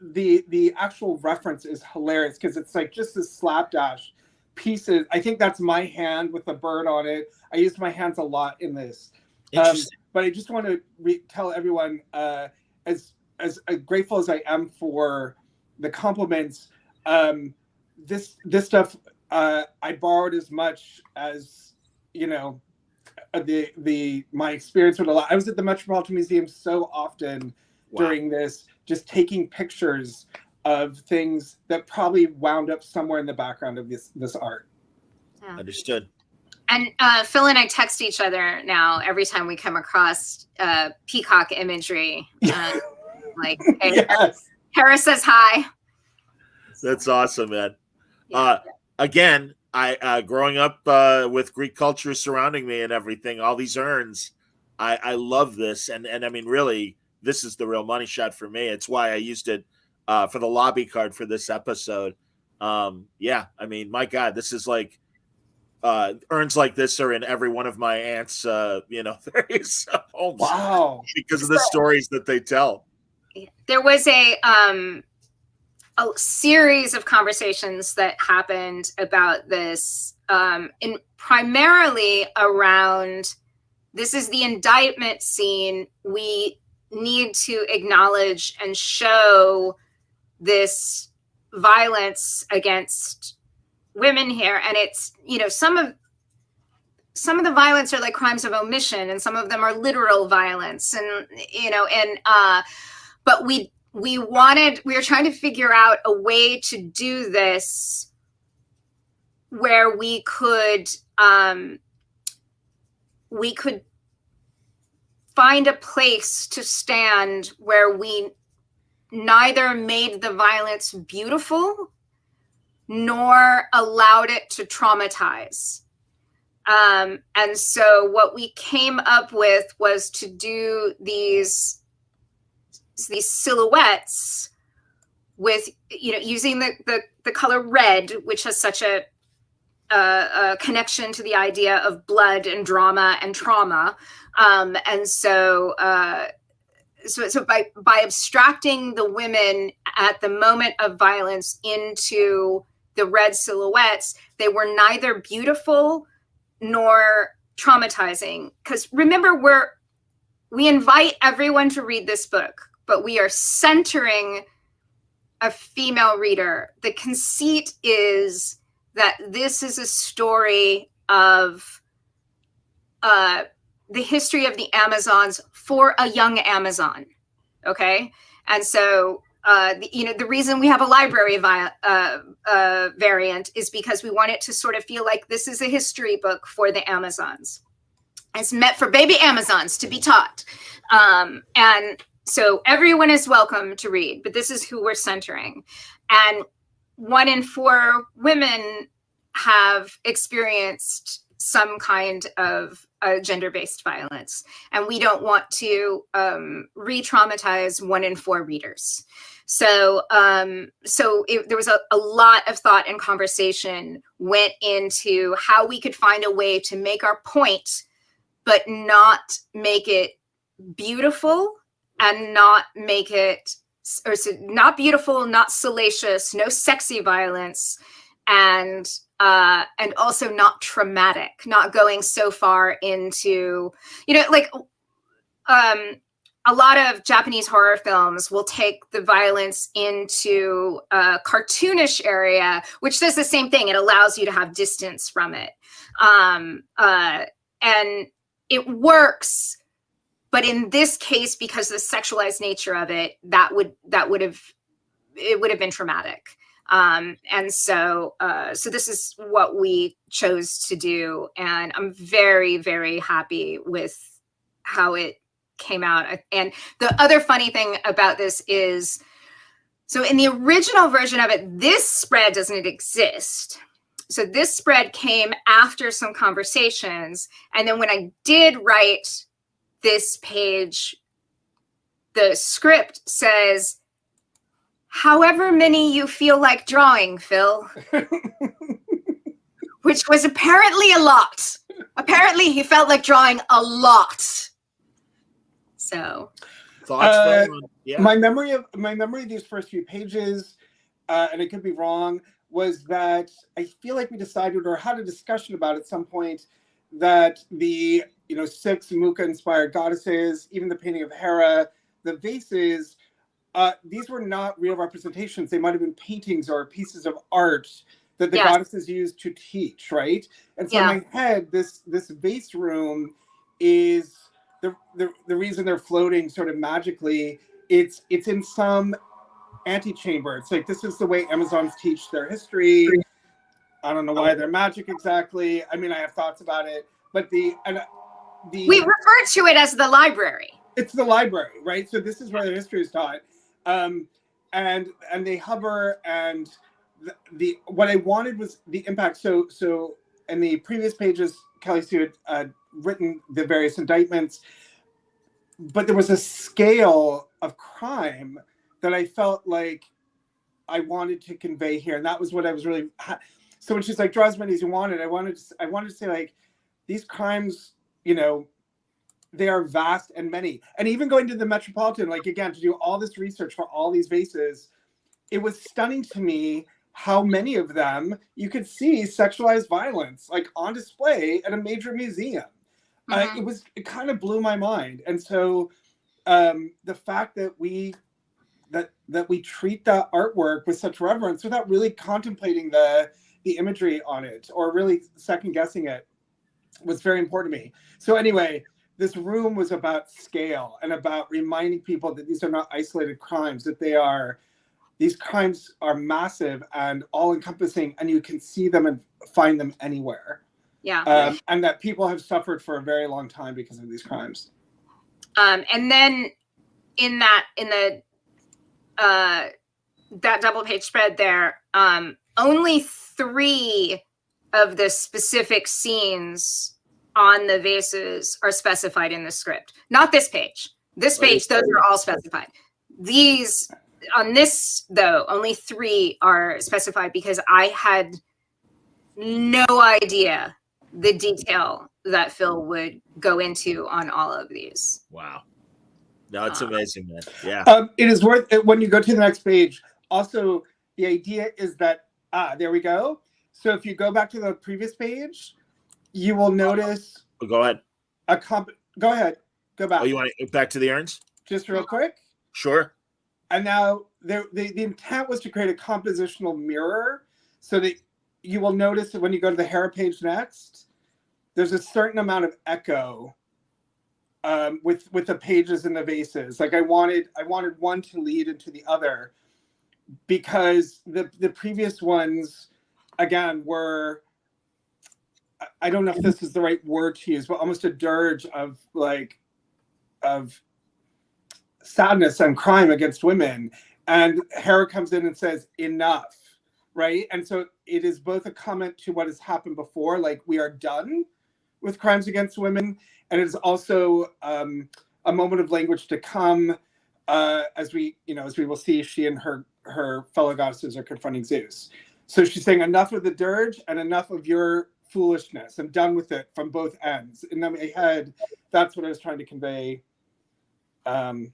the actual reference is hilarious because it's like just this slapdash pieces. I think that's my hand with the bird on it. I use my hands a lot in this. But I just want to tell everyone, as grateful as I am for the compliments, this stuff I borrowed as much as, you know, my experience with a lot. I was at the Metropolitan Museum so often during this, just taking pictures of things that probably wound up somewhere in the background of this art. Yeah. Understood. And Phil and I text each other now every time we come across peacock imagery. Like, hey, yes. Hera says hi. That's awesome, man. Yeah. Again, I growing up with Greek culture surrounding me and everything, all these urns, I love this. And I mean, really, this is the real money shot for me. It's why I used it for the lobby card for this episode. Yeah, I mean, my God, this is like urns like this are in every one of my aunt's, homes. Wow! Because of the stories that they tell. There was a series of conversations that happened about this, in primarily around. This is the indictment scene. We need to acknowledge and show this violence against women here, and it's, you know, some of the violence are like crimes of omission, and some of them are literal violence, and but we were trying to figure out a way to do this where we could find a place to stand where we neither made the violence beautiful nor allowed it to traumatize. And so what we came up with was to do these silhouettes with, you know, using the color red, which has such a connection to the idea of blood and drama and trauma. And so by abstracting the women at the moment of violence into the red silhouettes, they were neither beautiful nor traumatizing. Because remember, we invite everyone to read this book, but we are centering a female reader. The conceit is that this is a story of the history of the Amazons for a young Amazon, okay? And so, the reason we have a library variant is because we want it to sort of feel like this is a history book for the Amazons. It's meant for baby Amazons to be taught. And so everyone is welcome to read, but this is who we're centering. And 1 in 4 women have experienced some kind of gender-based violence, and we don't want to re-traumatize 1 in 4 readers. So, there was a lot of thought and conversation went into how we could find a way to make our point, but not make it beautiful and not make it, or so not beautiful, not salacious, no sexy violence, and also not traumatic, not going so far into, like a lot of Japanese horror films will take the violence into a cartoonish area, which does the same thing. It allows you to have distance from it. And it works, but in this case, because of the sexualized nature of it, it would have been traumatic. And so this is what we chose to do. And I'm very, very happy with how it came out. And the other funny thing about this is, so in the original version of it, this spread doesn't exist. So this spread came after some conversations. And then when I did write this page, the script says, however many you feel like drawing, Phil. Which was apparently a lot. Apparently he felt like drawing a lot. So thoughts, Phil? Yeah. My memory of these first few pages, and I could be wrong, was that I feel like we decided or had a discussion about at some point that the 6 Muka-inspired goddesses, even the painting of Hera, the vases, these were not real representations. They might have been paintings or pieces of art that the goddesses used to teach, right? And so in my head, this vase room is the reason they're floating sort of magically. It's in some antechamber. It's like, this is the way Amazons teach their history. I don't know why they're magic exactly. I mean, I have thoughts about it, but we refer to it as the library. It's the library, right? So this is where the history is taught, and they hover. And the what I wanted was the impact. So in the previous pages, Kelly Sue had written the various indictments, but there was a scale of crime that I felt like I wanted to convey here, and that was what I was really. So when she's like, draw as many as you wanted, I wanted to say, like, these crimes, they are vast and many. And even going to the Metropolitan, like, again, to do all this research for all these vases, it was stunning to me how many of them you could see sexualized violence, like, on display at a major museum. It kind of blew my mind. And so the fact that we treat that artwork with such reverence without really contemplating the imagery on it or really second guessing it was very important to me. So anyway, this room was about scale and about reminding people that these are not isolated crimes, that these crimes are massive and all encompassing, and you can see them and find them anywhere. Yeah. And that people have suffered for a very long time because of these crimes. And then in that double page spread there, only 3 of the specific scenes on the vases are specified in the script. Not this page. This page, those are all specified. These, on this though, only 3 are specified because I had no idea the detail that Phil would go into on all of these. Wow. No, it's amazing, man. Yeah. It is worth it when you go to the next page. Also, the idea is that, there we go. So if you go back to the previous page, you will notice. Go ahead. Go ahead. Go back. Oh, you want to back to the urns? Just real quick. Sure. And now the intent was to create a compositional mirror so that you will notice that when you go to the Hera page next, there's a certain amount of echo with the pages and the vases. Like I wanted one to lead into the other, because the previous ones, again, were, I don't know if this is the right word to use, but almost a dirge of sadness and crime against women. And Hera comes in and says, enough, right? And so it is both a comment to what has happened before, like we are done with crimes against women, and it is also a moment of language to come, as we will see, she and her fellow goddesses are confronting Zeus. So she's saying, enough of the dirge and enough of your foolishness. I'm done with it from both ends. In my head, that's what I was trying to convey. Yeah, man.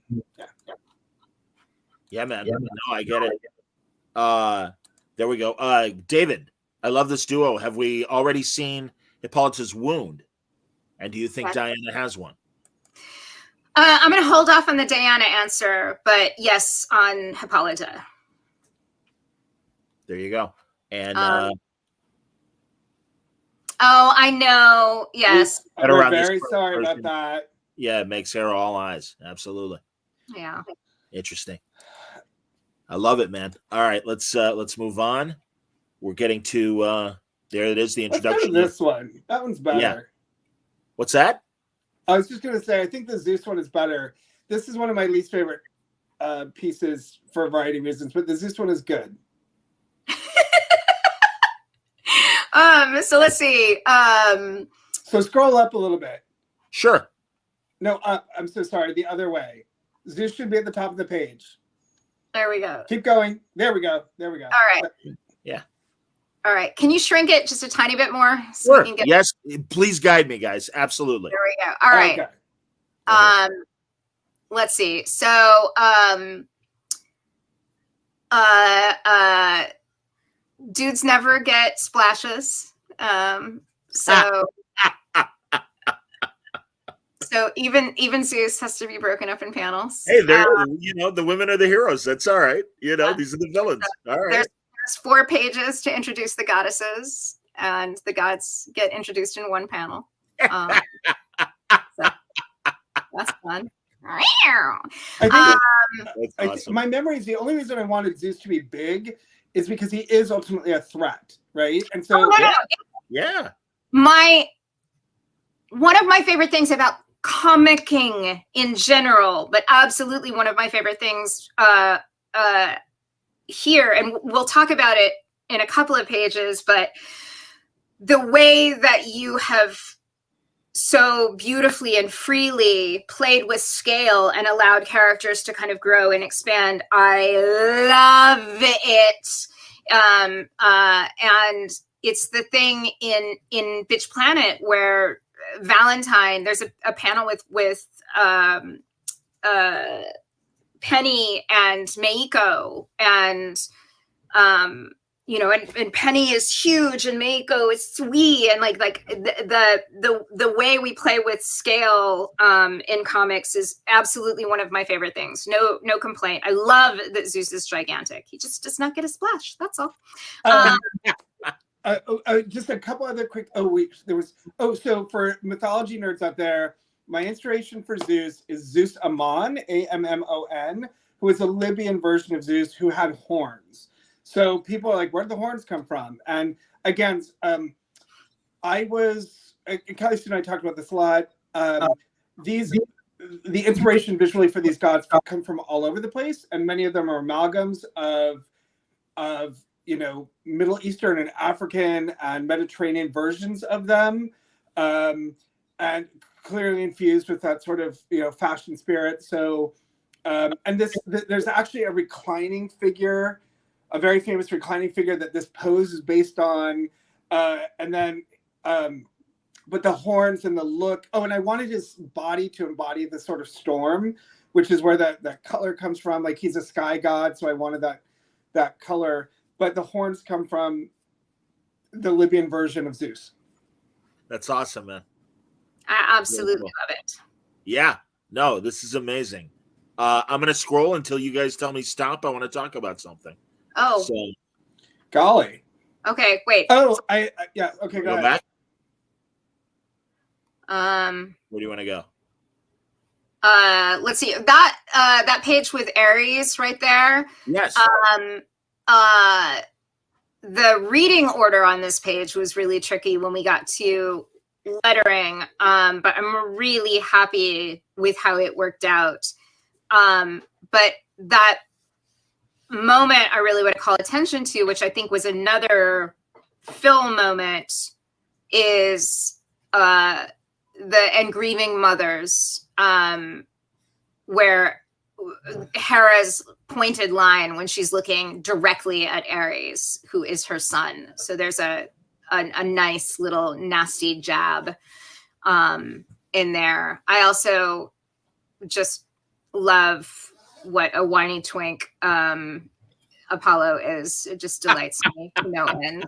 Yeah, no, I get it. There we go. David, I love this duo. Have we already seen Hippolyta's wound? And do you think Diana has one? I'm going to hold off on the Diana answer, but yes, on Hippolyta. There you go. And oh, I know. Yes. We're very sorry about that. Yeah, it makes Hera all eyes. Absolutely. Yeah. Interesting. I love it, man. All right, let's move on. We're getting to there it is, the Let's go introduction. to this one. That one's better. Yeah. What's that? I was just gonna say I think the Zeus one is better. This is one of my least favorite pieces for a variety of reasons, but the Zeus one is good. So let's see. So scroll up a little bit. Sure. No, up. I'm so sorry. The other way. Zeus should be at the top of the page. There we go. Keep going. There we go. There we go. All right. Yeah. All right. Can you shrink it just a tiny bit more? So Sure. we can get... Yes. Please guide me, guys. Absolutely. There we go. All right. Okay. Let's see. So, dudes never get splashes. So even Zeus has to be broken up in panels. Hey, they're the women are the heroes. That's all right. These are the villains. All right. There's 4 pages to introduce the goddesses, and the gods get introduced in one panel. So that's fun. I think awesome. my memory is the only reason I wanted Zeus to be big is because he is ultimately a threat, right? And so yeah. One of my favorite things about comicking in general, but absolutely one of my favorite things here, and we'll talk about it in a couple of pages, but the way that you have so beautifully and freely played with scale and allowed characters to kind of grow and expand. I love it. And it's the thing in Bitch Planet where Valentine, there's a panel with Penny and Meiko, and and Penny is huge and Meiko is sweet, and like the way we play with scale in comics is absolutely one of my favorite things. No complaint. I love that Zeus is gigantic. He just does not get a splash. That's all. Just a couple other quick. So for mythology nerds out there, my inspiration for Zeus is Zeus Ammon, Ammon, who is a Libyan version of Zeus who had horns. So people are like, where did the horns come from? And again, Kelly and I talked about this a lot. The inspiration visually for these gods come from all over the place, and many of them are amalgams of Middle Eastern and African and Mediterranean versions of them, and clearly infused with that sort of fashion spirit. So, and there's actually a reclining figure, a very famous reclining figure that this pose is based on, but the horns and the look. Oh, and I wanted his body to embody the sort of storm, which is where that color comes from. Like he's a sky god, so I wanted that color. But the horns come from the Libyan version of Zeus. That's awesome, man. I absolutely love it. Yeah. No, this is amazing. I'm going to scroll until you guys tell me stop. I want to talk about something. Oh. So, golly. Okay, wait. Oh, yeah. Okay, go ahead. Back? Where do you want to go? Let's see. That page with Ares right there. Yes. The reading order on this page was really tricky when we got to lettering, but I'm really happy with how it worked out. But that moment I really want to call attention to, which I think was another film moment, is the And Grieving Mothers, where Hera's pointed line when she's looking directly at Ares, who is her son. So there's a nice little nasty jab in there. I also just love what a whiny twink Apollo is. It just delights me to no end.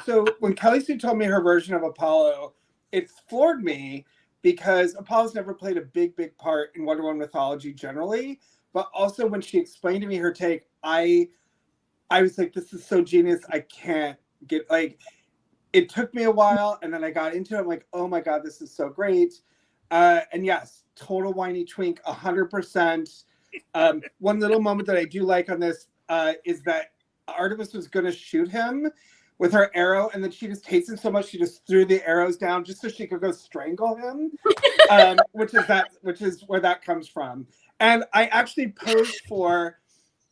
So when Kelly Sue told me her version of Apollo, it floored me because Apollo's never played a big part in Wonder Woman mythology generally. But also when she explained to me her take, I was like, this is so genius. I can't get, like, it took me a while, and then I got into it. I'm like, oh my God, this is so great. And yes, total whiny twink, 100%. One little moment that I do like on this, is that Artemis was going to shoot him with her arrow, and then she just hates him so much she just threw the arrows down just so she could go strangle him, which is where that comes from. And I actually posed for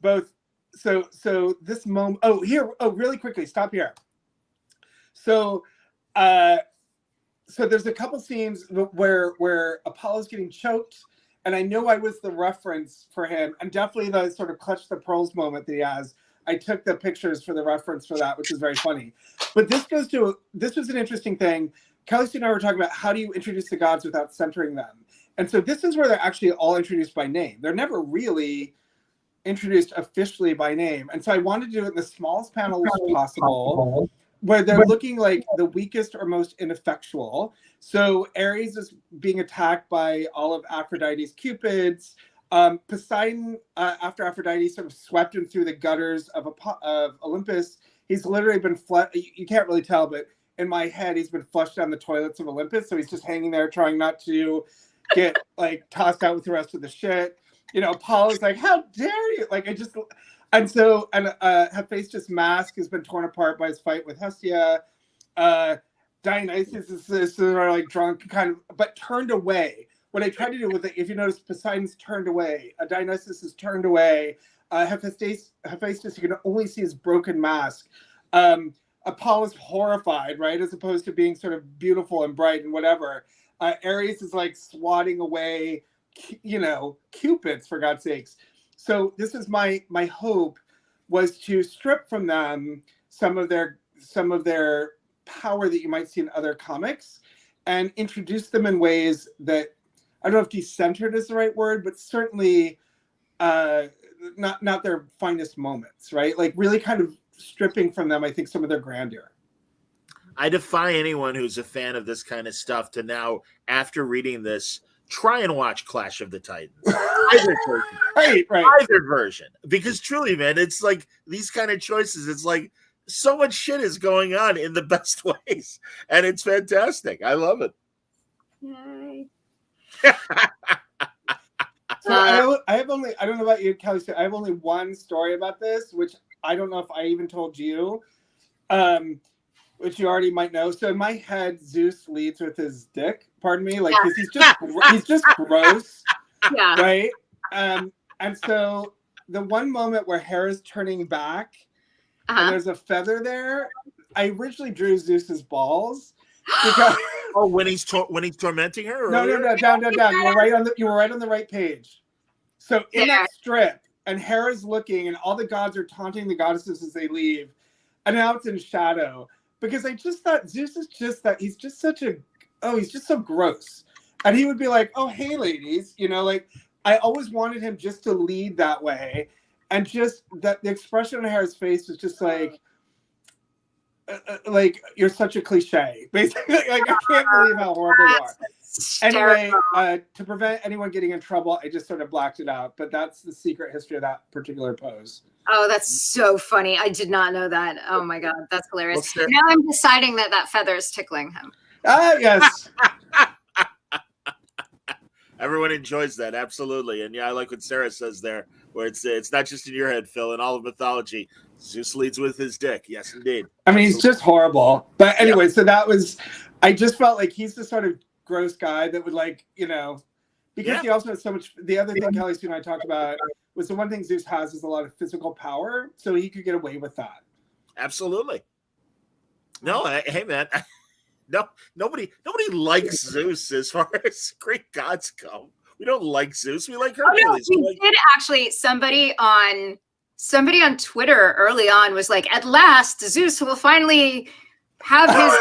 both. So this moment. Oh, here. Oh, really quickly. Stop here. So there's a couple scenes where Apollo's getting choked, and I know I was the reference for him, and definitely the sort of clutch the pearls moment that he has. I took the pictures for the reference for that, which is very funny. But this was an interesting thing. Kelly and I were talking about how do you introduce the gods without centering them. And so this is where they're actually all introduced by name. They're never really introduced officially by name. And so I wanted to do it in the smallest panel possible, where they're looking like the weakest or most ineffectual. So Ares is being attacked by all of Aphrodite's cupids. Poseidon, after Aphrodite sort of swept him through the gutters of Olympus, he's literally been you can't really tell, but in my head, he's been flushed down the toilets of Olympus. So he's just hanging there trying not to get like tossed out with the rest of the shit. You know, Apollo's like, how dare you? Like, Hephaestus' mask has been torn apart by his fight with Hestia. Dionysus is sort of like drunk, kind of, but turned away. What I tried to do with it, if you notice, Poseidon's turned away. Dionysus is turned away. Hephaestus, you can only see his broken mask. Apollo's horrified, right? As opposed to being sort of beautiful and bright and whatever. Ares is like swatting away, you know, cupids, for God's sakes. So this is my hope, was to strip from them some of their power that you might see in other comics and introduce them in ways that, I don't know if decentered is the right word, but certainly not their finest moments, right? Like really kind of stripping from them, I think, some of their grandeur. I defy anyone who's a fan of this kind of stuff to now, after reading this, try and watch Clash of the Titans. Either version. Right. Either version. Because truly, man, it's like these kind of choices, it's like so much shit is going on in the best ways. And it's fantastic. I love it. Yay. So I have only, I don't know about you, Kelly, I have only one story about this, which I don't know if I even told you, which you already might know. So in my head, Zeus leads with his dick, pardon me, like he's just gross, Yeah. right? And so the one moment where Hera's turning back and there's a feather there, I originally drew Zeus's balls because when he's tormenting her? No, down. You were right on the right page. So in that strip, and Hera's looking, and all the gods are taunting the goddesses as they leave, and now it's in shadow. Because I just thought Zeus is just that he's just so gross. And he would be like, oh, hey, ladies, you know, like I always wanted him just to lead that way. And just that the expression on Hera's face was just like you're such a cliche. Basically, like I can't believe how horrible you are. Anyway, to prevent anyone getting in trouble, I just sort of blacked it out. But that's the secret history of that particular pose. Oh, that's so funny. I did not know that. Oh my God, that's hilarious. Well, now I'm deciding that feather is tickling him. Ah, yes. Everyone enjoys that, absolutely. And yeah, I like what Sarah says there, where it's not just in your head, Phil. In all of mythology, Zeus leads with his dick. Yes, indeed. I mean, he's just horrible. But anyway, so that was, I just felt like he's the sort of gross guy that would like, you know, because he also has so much. The other thing Kelly Sue and I talked about was the one thing Zeus has is a lot of physical power, so he could get away with that. Absolutely. No, hey man, no, nobody likes Zeus as far as Greek gods go. We don't like Zeus. We like Hercules. Oh, no, we did actually. Somebody on Twitter early on was like, "At last, Zeus will finally have his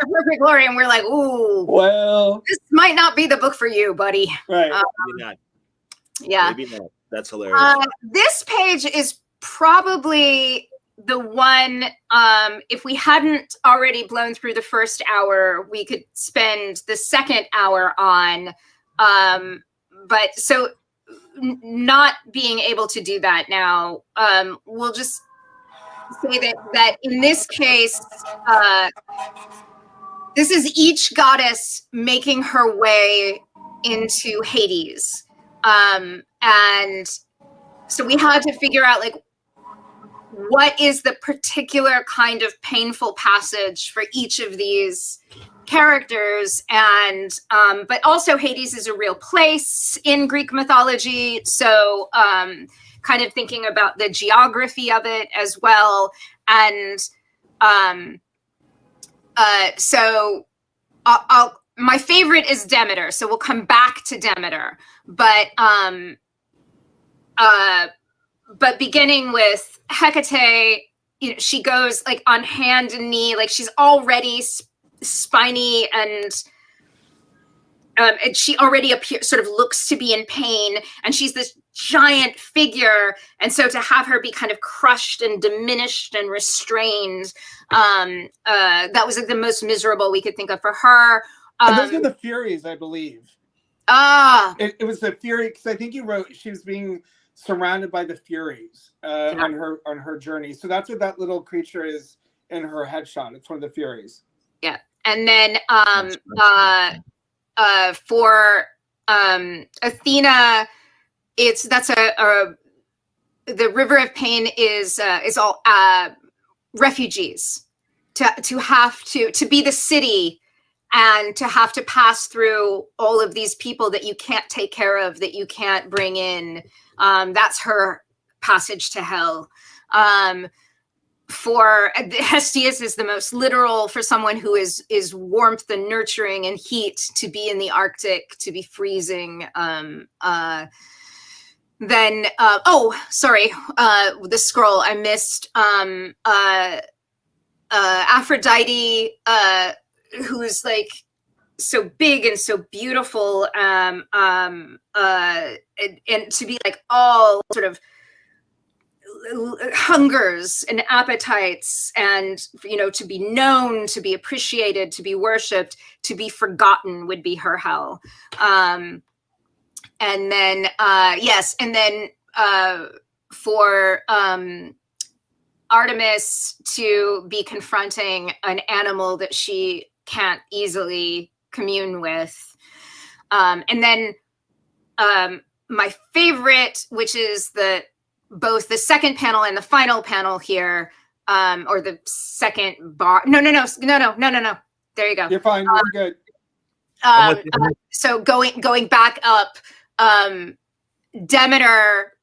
perfect glory," and we're like, "Ooh, well, this might not be the book for you, buddy." Right? Maybe not. Yeah, maybe not. That's hilarious. This page is probably the one. If we hadn't already blown through the first hour, we could spend the second hour on. But so not being able to do that now, we'll just say that in this case, this is each goddess making her way into Hades. And so we had to figure out like what is the particular kind of painful passage for each of these characters. And but also Hades is a real place in Greek mythology, so kind of thinking about the geography of it as well. And so my favorite is Demeter, so we'll come back to Demeter, but beginning with Hecate, you know, she goes like on hand and knee, like she's already spiny, and she already sort of looks to be in pain, and she's this giant figure, and so to have her be kind of crushed and diminished and restrained, that was like the most miserable we could think of for her. And those are the Furies, I believe. It was the Fury, because I think you wrote she was being surrounded by the Furies on her journey. So that's what that little creature is in her headshot. It's one of the Furies. Yeah. And then for Athena, that's the River of Pain is all refugees to have to be the city and to have to pass through all of these people that you can't take care of, that you can't bring in. That's her passage to hell. For Hestius is the most literal, for someone who is warmth and nurturing and heat, to be in the Arctic, to be freezing. The scroll I missed. Aphrodite, who's like so big and so beautiful, and to be like all sort of hungers and appetites, and you know, to be known, to be appreciated, to be worshipped, to be forgotten would be her hell. And then for Artemis to be confronting an animal that she can't easily commune with. And then my favorite, which is both the second panel and the final panel here, or the second bar. No. There you go. You're fine. You're good. So going back up, Demeter,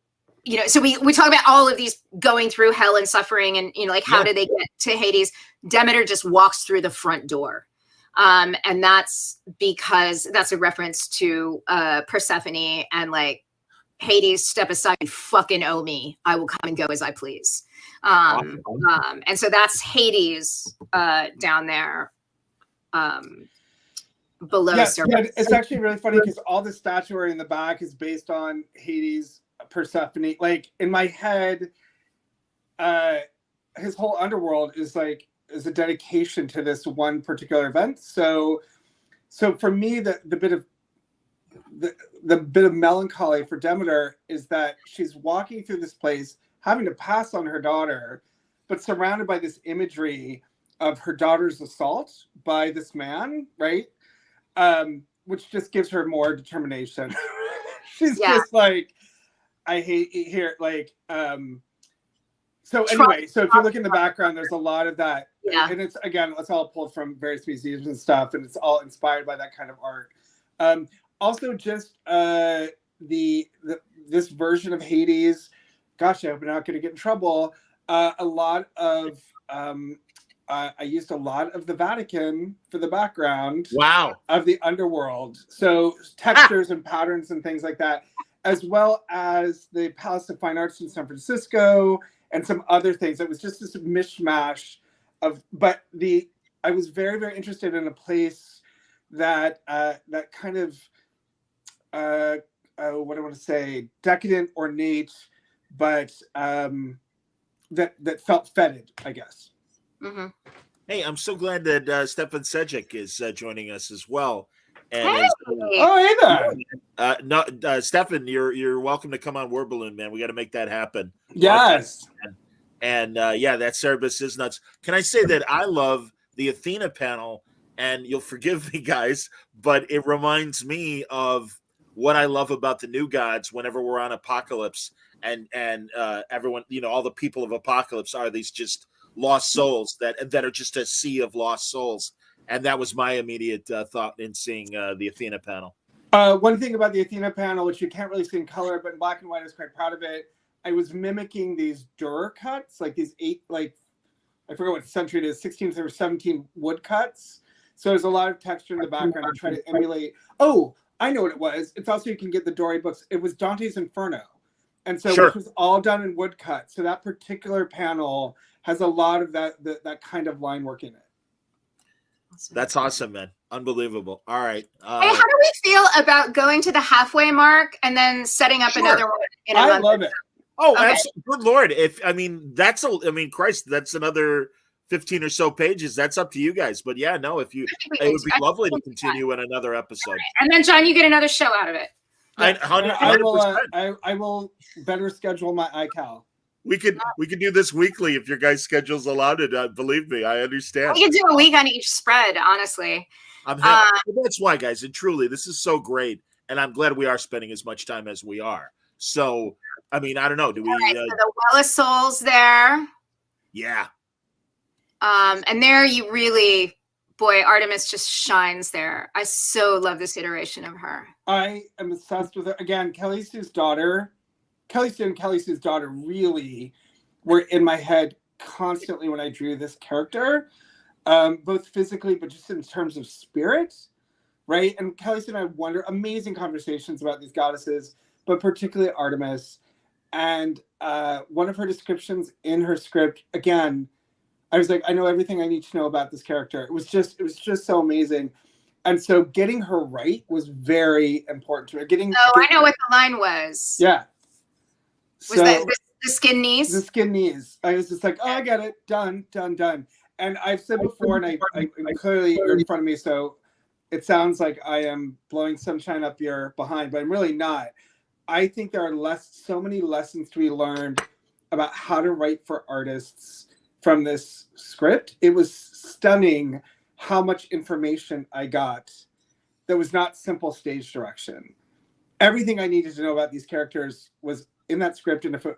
you know, so we talk about all of these going through hell and suffering, and you know, like how do they get to Hades? Demeter just walks through the front door. And that's because that's a reference to Persephone, and like, Hades, step aside and fucking owe me. I will come and go as I please. And so that's Hades down there below surface. It's actually really funny because all the statuary in the back is based on Hades, Persephone. Like in my head, his whole underworld is a dedication to this one particular event. So for me, the bit of melancholy for Demeter is that she's walking through this place, having to pass on her daughter, but surrounded by this imagery of her daughter's assault by this man, right? Which just gives her more determination. She's just like, I hate it here. Like, so anyway, so if you look in the background, there's a lot of that. Yeah. And it's all pulled from various museums and stuff, and it's all inspired by that kind of art. Also, just this version of Hades. Gosh, I hope I'm not going to get in trouble. I used a lot of the Vatican for the background. Wow. Of the underworld. So textures and patterns and things like that, as well as the Palace of Fine Arts in San Francisco and some other things. It was just this mishmash of. But I was very, very interested in a place that kind of. What I want to say, decadent, ornate, but that felt fetid, I guess. Mm-hmm. Hey, I'm so glad that Stefan Sejic is joining us as well. And hey there. Stefan, you're welcome to come on Word Balloon, man. We got to make that happen. Yes. And that Cerebus is nuts. Can I say that I love the Athena panel, and you'll forgive me, guys, but it reminds me of what I love about the New Gods whenever we're on Apocalypse, and everyone, all the people of Apocalypse are these just lost souls that are just a sea of lost souls. And that was my immediate thought in seeing the Athena panel. One thing about the Athena panel, which you can't really see in color, but in black and white, I was quite proud of it. I was mimicking these Dürer cuts, like these I forget what century it is, 16th or 17th wood cuts. So there's a lot of texture in the background to try to emulate. Oh, I know what it was. It's also, you can get the Dory books. It was Dante's Inferno. And so which was all done in woodcut. So that particular panel has a lot of that kind of line work in it. That's awesome, man. Unbelievable. All right. Hey, how do we feel about going to the halfway mark and then setting up another one in a month? I love it. Oh, okay. Absolutely. Good Lord. Christ, that's another 15 or so pages. That's up to you guys. But yeah, no, it would be lovely to continue in another episode. Right. And then, John, you get another show out of it. I will better schedule my iCal. We could do this weekly if your guys' schedule's allowed it. Believe me, I understand. We could do a week on each spread, honestly. That's why, guys, and truly, this is so great, and I'm glad we are spending as much time as we are. So, I mean, I don't know. Do we? Right, so the Well of Souls there. Yeah. And there you really, boy, Artemis just shines there. I so love this iteration of her. I am obsessed with her. Again, Kelly Sue's daughter really were in my head constantly when I drew this character, both physically, but just in terms of spirit, right? And Kelly Sue and I amazing conversations about these goddesses, but particularly Artemis. And one of her descriptions in her script, again, I was like, I know everything I need to know about this character. It was just so amazing. And so getting her right was very important to me. I know what the line was. Yeah. Was that the skin knees? The skin knees. I was just like, oh, I get it. Done. And I've said before, and I clearly, you're in front of me, so it sounds like I am blowing sunshine up your behind, but I'm really not. I think there are so many lessons to be learned about how to write for artists from this script. It was stunning how much information I got that was not simple stage direction. Everything I needed to know about these characters was in that script, and if it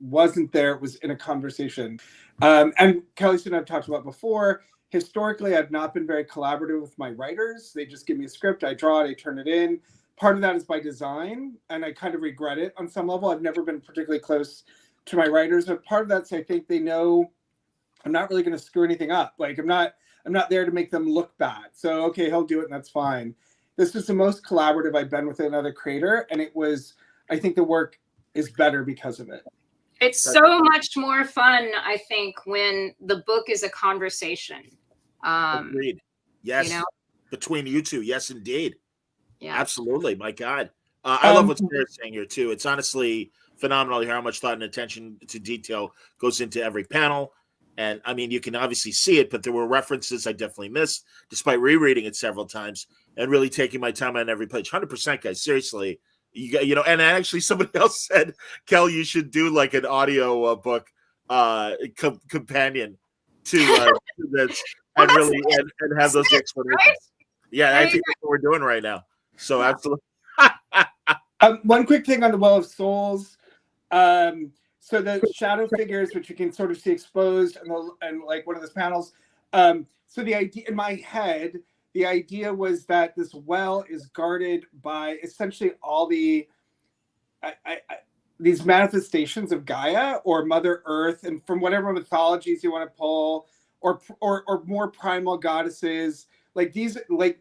wasn't there, it was in a conversation. And Kelly Sue and I've talked about before, historically, I've not been very collaborative with my writers. They just give me a script, I draw it, I turn it in. Part of that is by design, and I kind of regret it on some level. I've never been particularly close to my writers, but part of that's I think they know I'm not really going to screw anything up. Like I'm not there to make them look bad. So okay, he'll do it, and that's fine. This was the most collaborative I've been with another creator, and I think the work is better because of it. It's so much more fun, I think, when the book is a conversation. Agreed. Yes. Between you two. Yes, indeed. Yeah. Absolutely. My God. I love what Sarah's saying here, too. It's honestly phenomenal how much thought and attention to detail goes into every panel. And, I mean, you can obviously see it, but there were references I definitely missed, despite rereading it several times and really taking my time on every page. 100%, guys. Seriously. And actually somebody else said, Kel, you should do like an audio book companion to this and really and have those explanations. Right? Yeah, I think that's what we're doing right now. So absolutely. One quick thing on the Well of Souls. So the shadow figures, which you can sort of see exposed and like one of those panels. So the idea in my head, the idea was that this well is guarded by essentially all these manifestations of Gaia or Mother Earth, and from whatever mythologies you want to pull, or more primal goddesses. Like these, like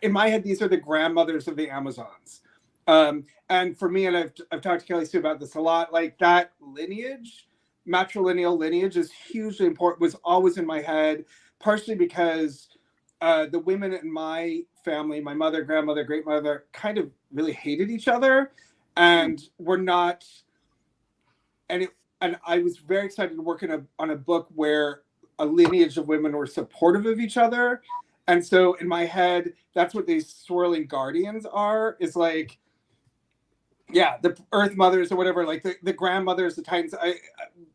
in my head, these are the grandmothers of the Amazons. And for me, and I've talked to Kelly Sue about this a lot. Like that lineage, matrilineal lineage, is hugely important. Was always in my head, partially because the women in my family, my mother, grandmother, great mother, kind of really hated each other, and were not. And I was very excited to work on a book where a lineage of women were supportive of each other, and so in my head, that's what these swirling guardians are. Is like, yeah, the Earth Mothers or whatever, like the grandmothers, the Titans.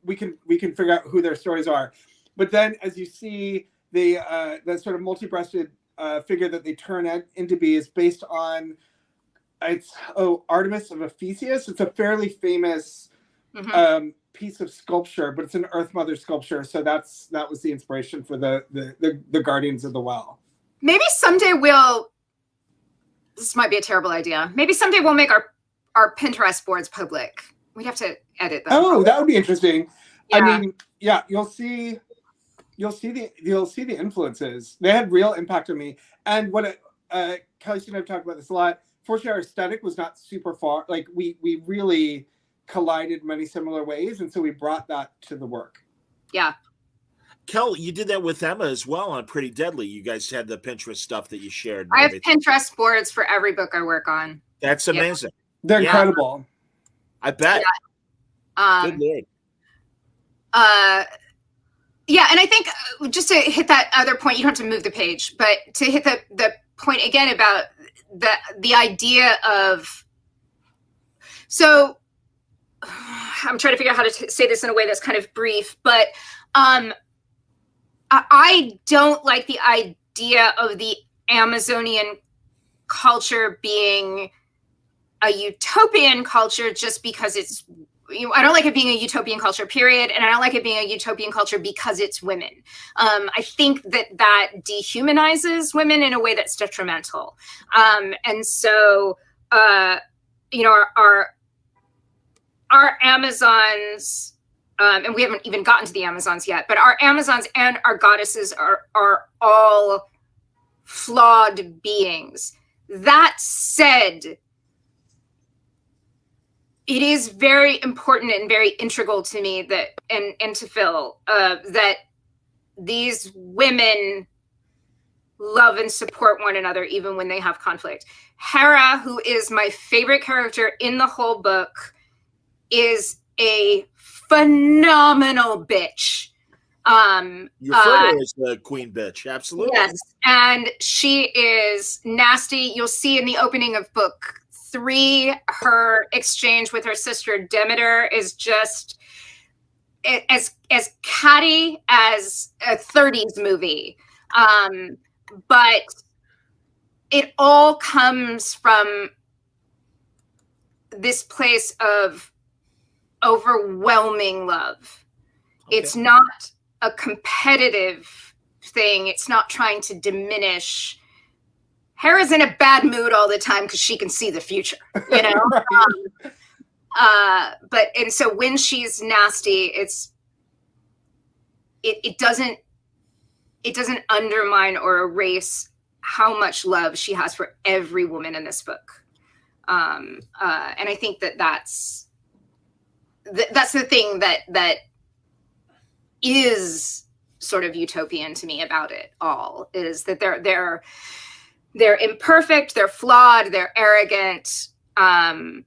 We can figure out who their stories are, but then as you see. The sort of multi-breasted figure that they turn into be is based on Artemis of Ephesus. It's a fairly famous piece of sculpture, but it's an Earth Mother sculpture. So that was the inspiration for the Guardians of the Well. Maybe someday this might be a terrible idea. Maybe someday we'll make our Pinterest boards public. We'd have to edit them. Oh, that would be interesting. Yeah. I mean, yeah, you'll see the influences. They had real impact on me. And what Kelly and I've talked about this a lot. Fortunately, our aesthetic was not super far. Like we really collided many similar ways, and so we brought that to the work. Yeah. Kel, you did that with Emma as well on Pretty Deadly. You guys had the Pinterest stuff that you shared. I have Pinterest boards for every book I work on. That's amazing. They're incredible. I bet. Yeah. Good Lord. Yeah, and I think just to hit that other point, you don't have to move the page, but to hit the point again about the idea of, so I'm trying to figure out how to say this in a way that's kind of brief, but I don't like the idea of the Amazonian culture being a utopian culture just because it's, I don't like it being a utopian culture, period. And I don't like it being a utopian culture because it's women. I think that dehumanizes women in a way that's detrimental. And so, our Amazons, and we haven't even gotten to the Amazons yet, but our Amazons and our goddesses are all flawed beings. That said, it is very important and very integral to me that, and to Phil, that these women love and support one another even when they have conflict. Hera, who is my favorite character in the whole book, is a phenomenal bitch. You refer to her as the queen bitch, absolutely. Yes, and she is nasty. You'll see in the opening of book 3, her exchange with her sister Demeter is just as catty as a 30s movie. But it all comes from this place of overwhelming love. Okay. It's not a competitive thing. It's not trying to diminish. Hera's in a bad mood all the time because she can see the future, you know? Right. And so when she's nasty, it doesn't undermine or erase how much love she has for every woman in this book. And I think that's the thing that is sort of utopian to me about it all, is that they're imperfect, they're flawed, they're arrogant, and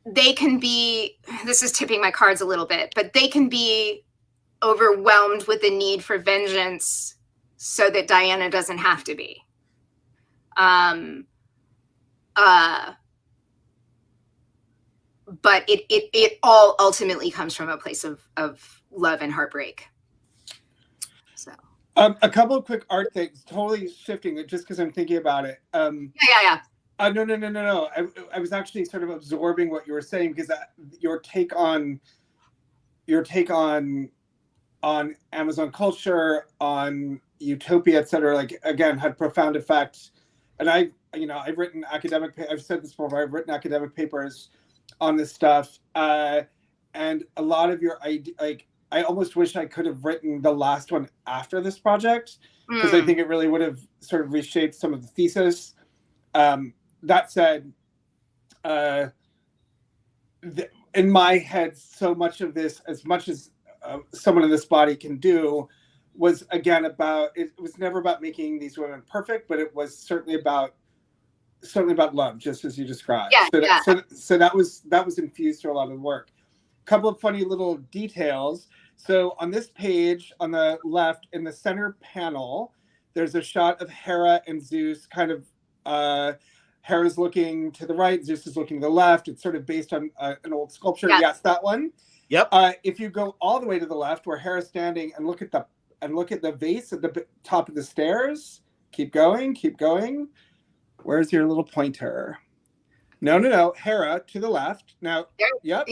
they can be, this is tipping my cards a little bit, but they can be overwhelmed with the need for vengeance so that Diana doesn't have to be. But it all ultimately comes from a place of love and heartbreak. So a couple of quick art things, totally shifting it just because I'm thinking about it. Yeah. No. I was actually sort of absorbing what you were saying, because your take on Amazon culture, on utopia, etc., like, again, had profound effect. And I've written I've said this before, I've written academic papers on this stuff, and a lot of your idea, like, I almost wish I could have written the last one after this project, because I think it really would have sort of reshaped some of the thesis. That said, in my head, so much of this, as much as someone in this body can do, was again about, it was never about making these women perfect, but it was certainly about love, just as you described. So that was infused through a lot of the work. A couple of funny little details. So on this page, on the left, in the center panel, there's a shot of Hera and Zeus, kind of, Hera's looking to the right, Zeus is looking to the left. It's sort of based on an old sculpture. Yes, that one. Yep. If you go all the way to the left, where Hera's standing, and look at the vase at the top of the stairs. Keep going. Where's your little pointer? No. Hera to the left. Now, yep.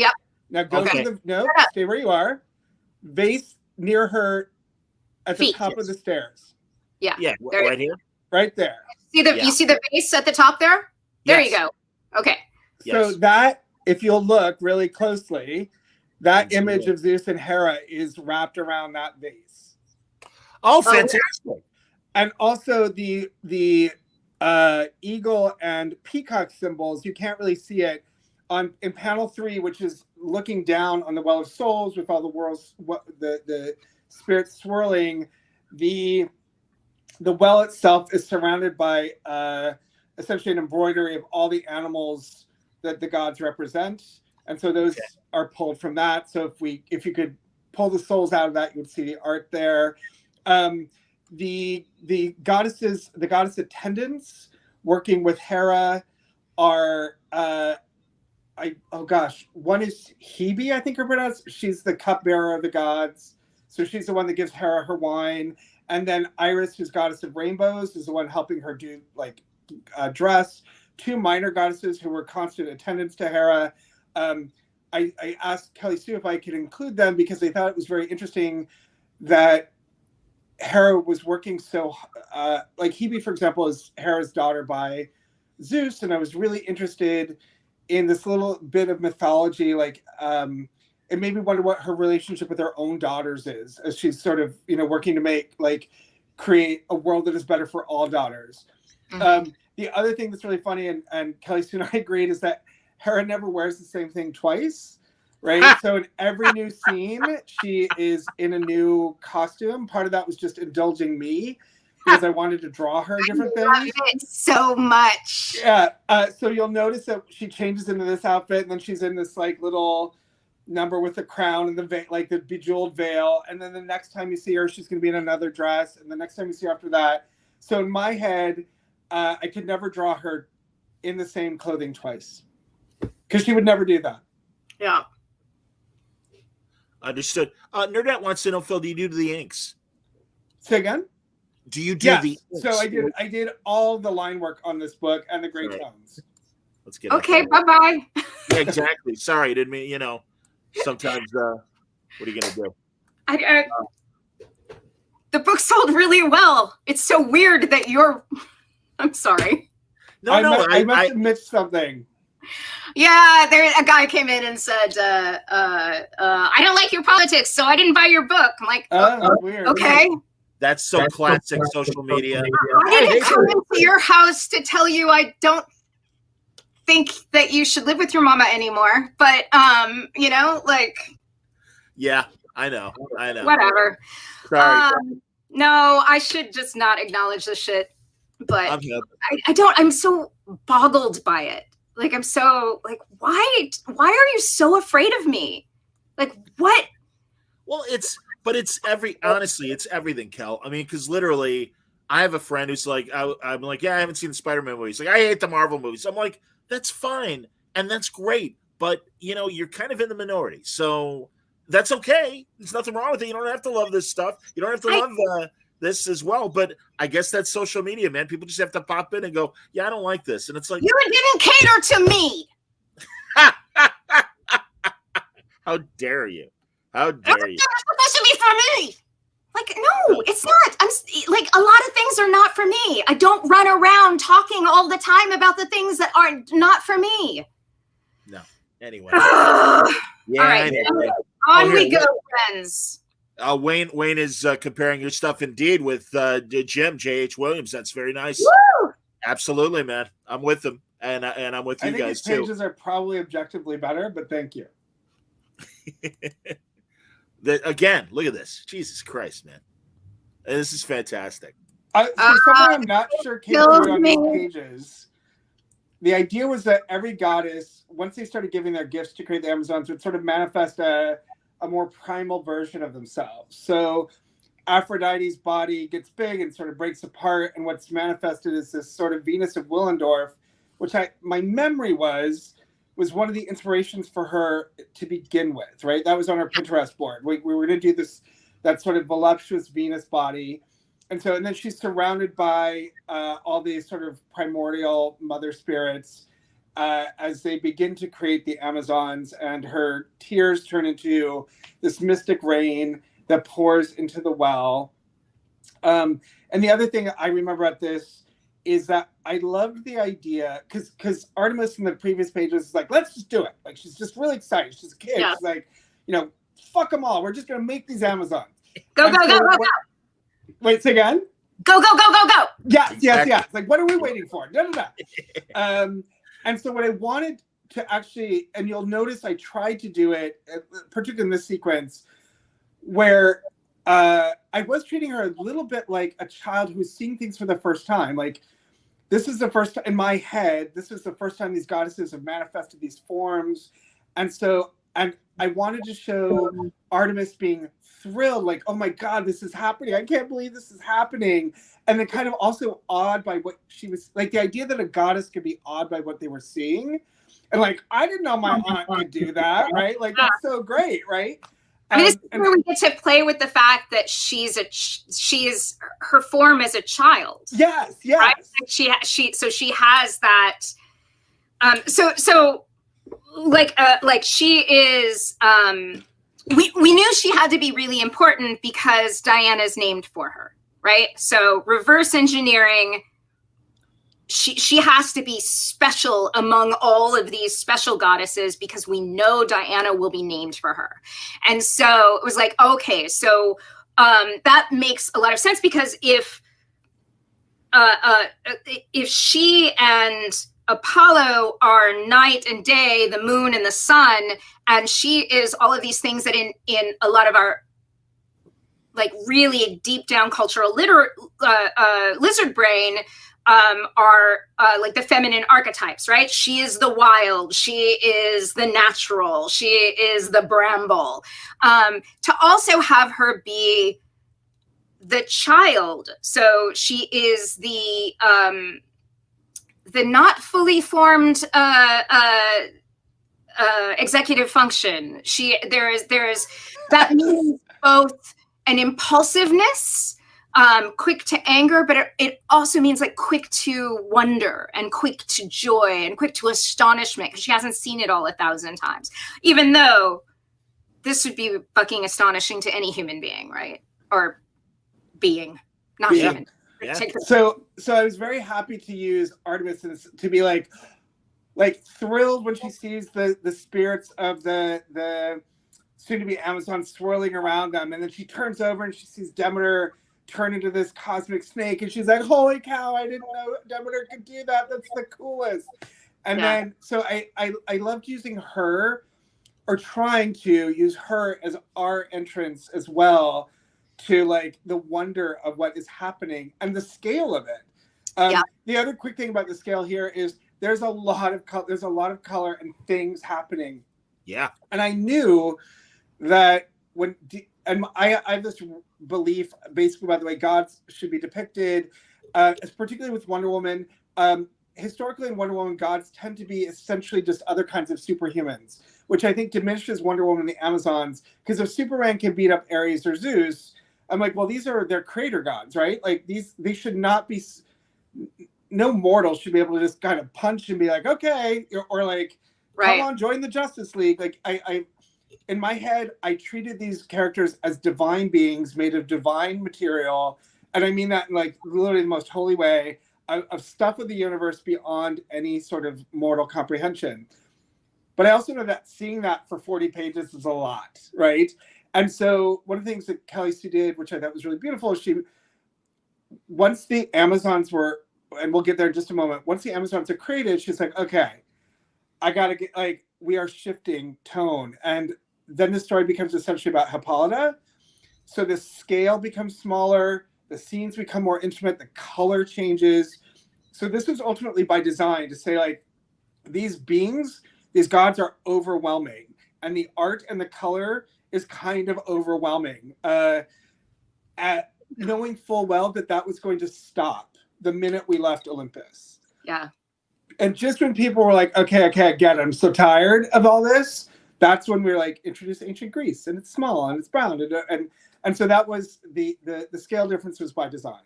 Now go Okay. to the stay where you are. Vase near her at the top of the stairs. Yeah. Yeah, right here. Right there. You see the base at the top there? There you go. Okay. So that, if you'll look really closely, that image of Zeus and Hera is wrapped around that vase. Oh, fantastic. And also the eagle and peacock symbols, you can't really see it in panel 3, which is looking down on the Well of Souls with all the worlds, the spirits swirling. The well itself is surrounded by essentially an embroidery of all the animals that the gods represent, and so those are pulled from that. So if you could pull the souls out of that, you would see the art there. The goddess attendants working with Hera are one is Hebe, I think her pronounced. She's the cupbearer of the gods, so she's the one that gives Hera her wine. And then Iris, who's goddess of rainbows, is the one helping her do dress. 2 minor goddesses who were constant attendants to Hera. I asked Kelly Sue if I could include them because they thought it was very interesting that Hera was working so like Hebe, for example, is Hera's daughter by Zeus, and I was really interested in this little bit of mythology, it made me wonder what her relationship with her own daughters is, as she's sort of working to create a world that is better for all daughters. Mm-hmm. The other thing that's really funny, and Kelly Sue and I agreed, is that Hera never wears the same thing twice. Right. So in every new scene, she is in a new costume. Part of that was just indulging me because I wanted to draw her different things. I love it so much. Yeah. So you'll notice that she changes into this outfit, and then she's in this little number with the crown and the the bejeweled veil. And then the next time you see her, she's going to be in another dress. And the next time you see her after that. So in my head, I could never draw her in the same clothing twice because she would never do that. Yeah. Understood. Nerdette wants to know, Phil, do you do the inks? Say again? Do you do the inks? So I did all the line work on this book and the gray tones. Let's get okay, bye-bye. Yeah, exactly. Sorry, didn't mean, sometimes what are you going to do? The book sold really well. It's so weird that I'm sorry. I must have missed something. Yeah, a guy came in and said, I don't like your politics, so I didn't buy your book. I'm like, weird. Okay. That's so classic social media. I didn't come into your house to tell you I don't think that you should live with your mama anymore. But, Yeah, I know. Whatever. Sorry. No, I should just not acknowledge this shit. But I don't. I'm so boggled by it. I'm so why are you so afraid of me? What? Well, it's honestly, it's everything, Kel. I mean, because literally, I have a friend who's I'm like, yeah, I haven't seen the Spider-Man movies. I hate the Marvel movies. I'm like, that's fine. And that's great. But, you're kind of in the minority. So that's okay. There's nothing wrong with it. You don't have to love this stuff. You don't have to love this as well. But I guess that's social media, man. People just have to pop in and go, yeah, I don't like this. And it's like, you didn't cater to me. How dare you? How dare you? It's supposed to be for me. No, it's not. I'm a lot of things are not for me. I don't run around talking all the time about the things that are not for me. No. Anyway. Yeah. All right. On we go, friends. Wayne is comparing your stuff indeed with Jim J.H. Williams. That's very nice. Woo! Absolutely, man. I'm with him, and I'm with you guys too. I think his pages are probably objectively better, but thank you. Again, look at this. Jesus Christ, man. This is fantastic. Someone I'm not sure came through on these pages. The idea was that every goddess, once they started giving their gifts to create the Amazons, would sort of manifest a more primal version of themselves. So Aphrodite's body gets big and sort of breaks apart, and what's manifested is this sort of Venus of Willendorf, which my memory was one of the inspirations for her to begin with, right? That was on our Pinterest board. We were going to do that sort of voluptuous Venus body. And then she's surrounded by all these sort of primordial mother spirits. as they begin to create the Amazons, and her tears turn into this mystic rain that pours into the well. And the other thing I remember at this is that I loved the idea, because Artemis in the previous pages is like, let's just do it. Like, she's just really excited. She's a kid. Yeah. She's like, fuck them all. We're just going to make these Amazons. Go. Wait, say again? Go. Yes. Like, what are we waiting for? No. And so what I wanted to actually, and you'll notice I tried to do it, particularly in this sequence, where I was treating her a little bit like a child who's seeing things for the first time. Like, this is the first, in my head, this is the first time these goddesses have manifested these forms. And I wanted to show Artemis being thrilled, like, oh my God, this is happening. I can't believe this is happening. And then kind of also awed by what she was, like, the idea that a goddess could be awed by what they were seeing. And like, I didn't know my aunt could do that, right? Like, that's so great, right? I mean, this is where we get to play with the fact that she is her form as a child. Yes. Right? She has that. Like she is. We knew she had to be really important because Diana's named for her, right? So reverse engineering. She has to be special among all of these special goddesses because we know Diana will be named for her. And so it was like, okay, so that makes a lot of sense, because if she and Apollo are night and day, the moon and the sun, and she is all of these things that in a lot of our like really deep down cultural lizard brain are like the feminine archetypes, right? She is the wild, she is the natural, she is the bramble. To also have her be the child, so she is the not fully formed executive function. There is that means both an impulsiveness, quick to anger, but it also means like quick to wonder and quick to joy and quick to astonishment, because she hasn't seen it all 1,000 times, even though this would be fucking astonishing to any human being, right? Or being, not human. Yeah. So I was very happy to use Artemis to be like thrilled when she sees the spirits of the soon-to-be Amazon swirling around them, and then she turns over and she sees Demeter turn into this cosmic snake, and she's like, holy cow, I didn't know Demeter could do that. That's the coolest. And then so I loved using her, or trying to use her as our entrance as well to like the wonder of what is happening and the scale of it. The other quick thing about the scale here is there's a lot of color and things happening. Yeah. And I knew that I have this belief, basically, by the way, gods should be depicted, particularly with Wonder Woman. Historically in Wonder Woman, gods tend to be essentially just other kinds of superhumans, which I think diminishes Wonder Woman and the Amazons, because if Superman can beat up Ares or Zeus, I'm like, well, these are their creator gods, right? Like they should not be, no mortal should be able to just kind of punch and be like, okay, or like, come on, join the Justice League. Like I in my head, I treated these characters as divine beings made of divine material. And I mean that in like literally the most holy way, of stuff of the universe beyond any sort of mortal comprehension. But I also know that seeing that for 40 pages is a lot, right? And so one of the things that Kelly Sue did, which I thought was really beautiful, is once the Amazons were, and we'll get there in just a moment, once the Amazons are created, she's like, okay, I gotta get, like, we are shifting tone. And then the story becomes essentially about Hippolyta. So the scale becomes smaller, the scenes become more intimate, the color changes. So this was ultimately by design to say, like, these beings, these gods are overwhelming, and the art and the color is kind of overwhelming. At knowing full well that was going to stop the minute we left Olympus. Yeah. And just when people were like, okay, I get it, I'm so tired of all this, that's when we were like, introduce ancient Greece, and it's small and it's brown, and so that was the scale difference was by design.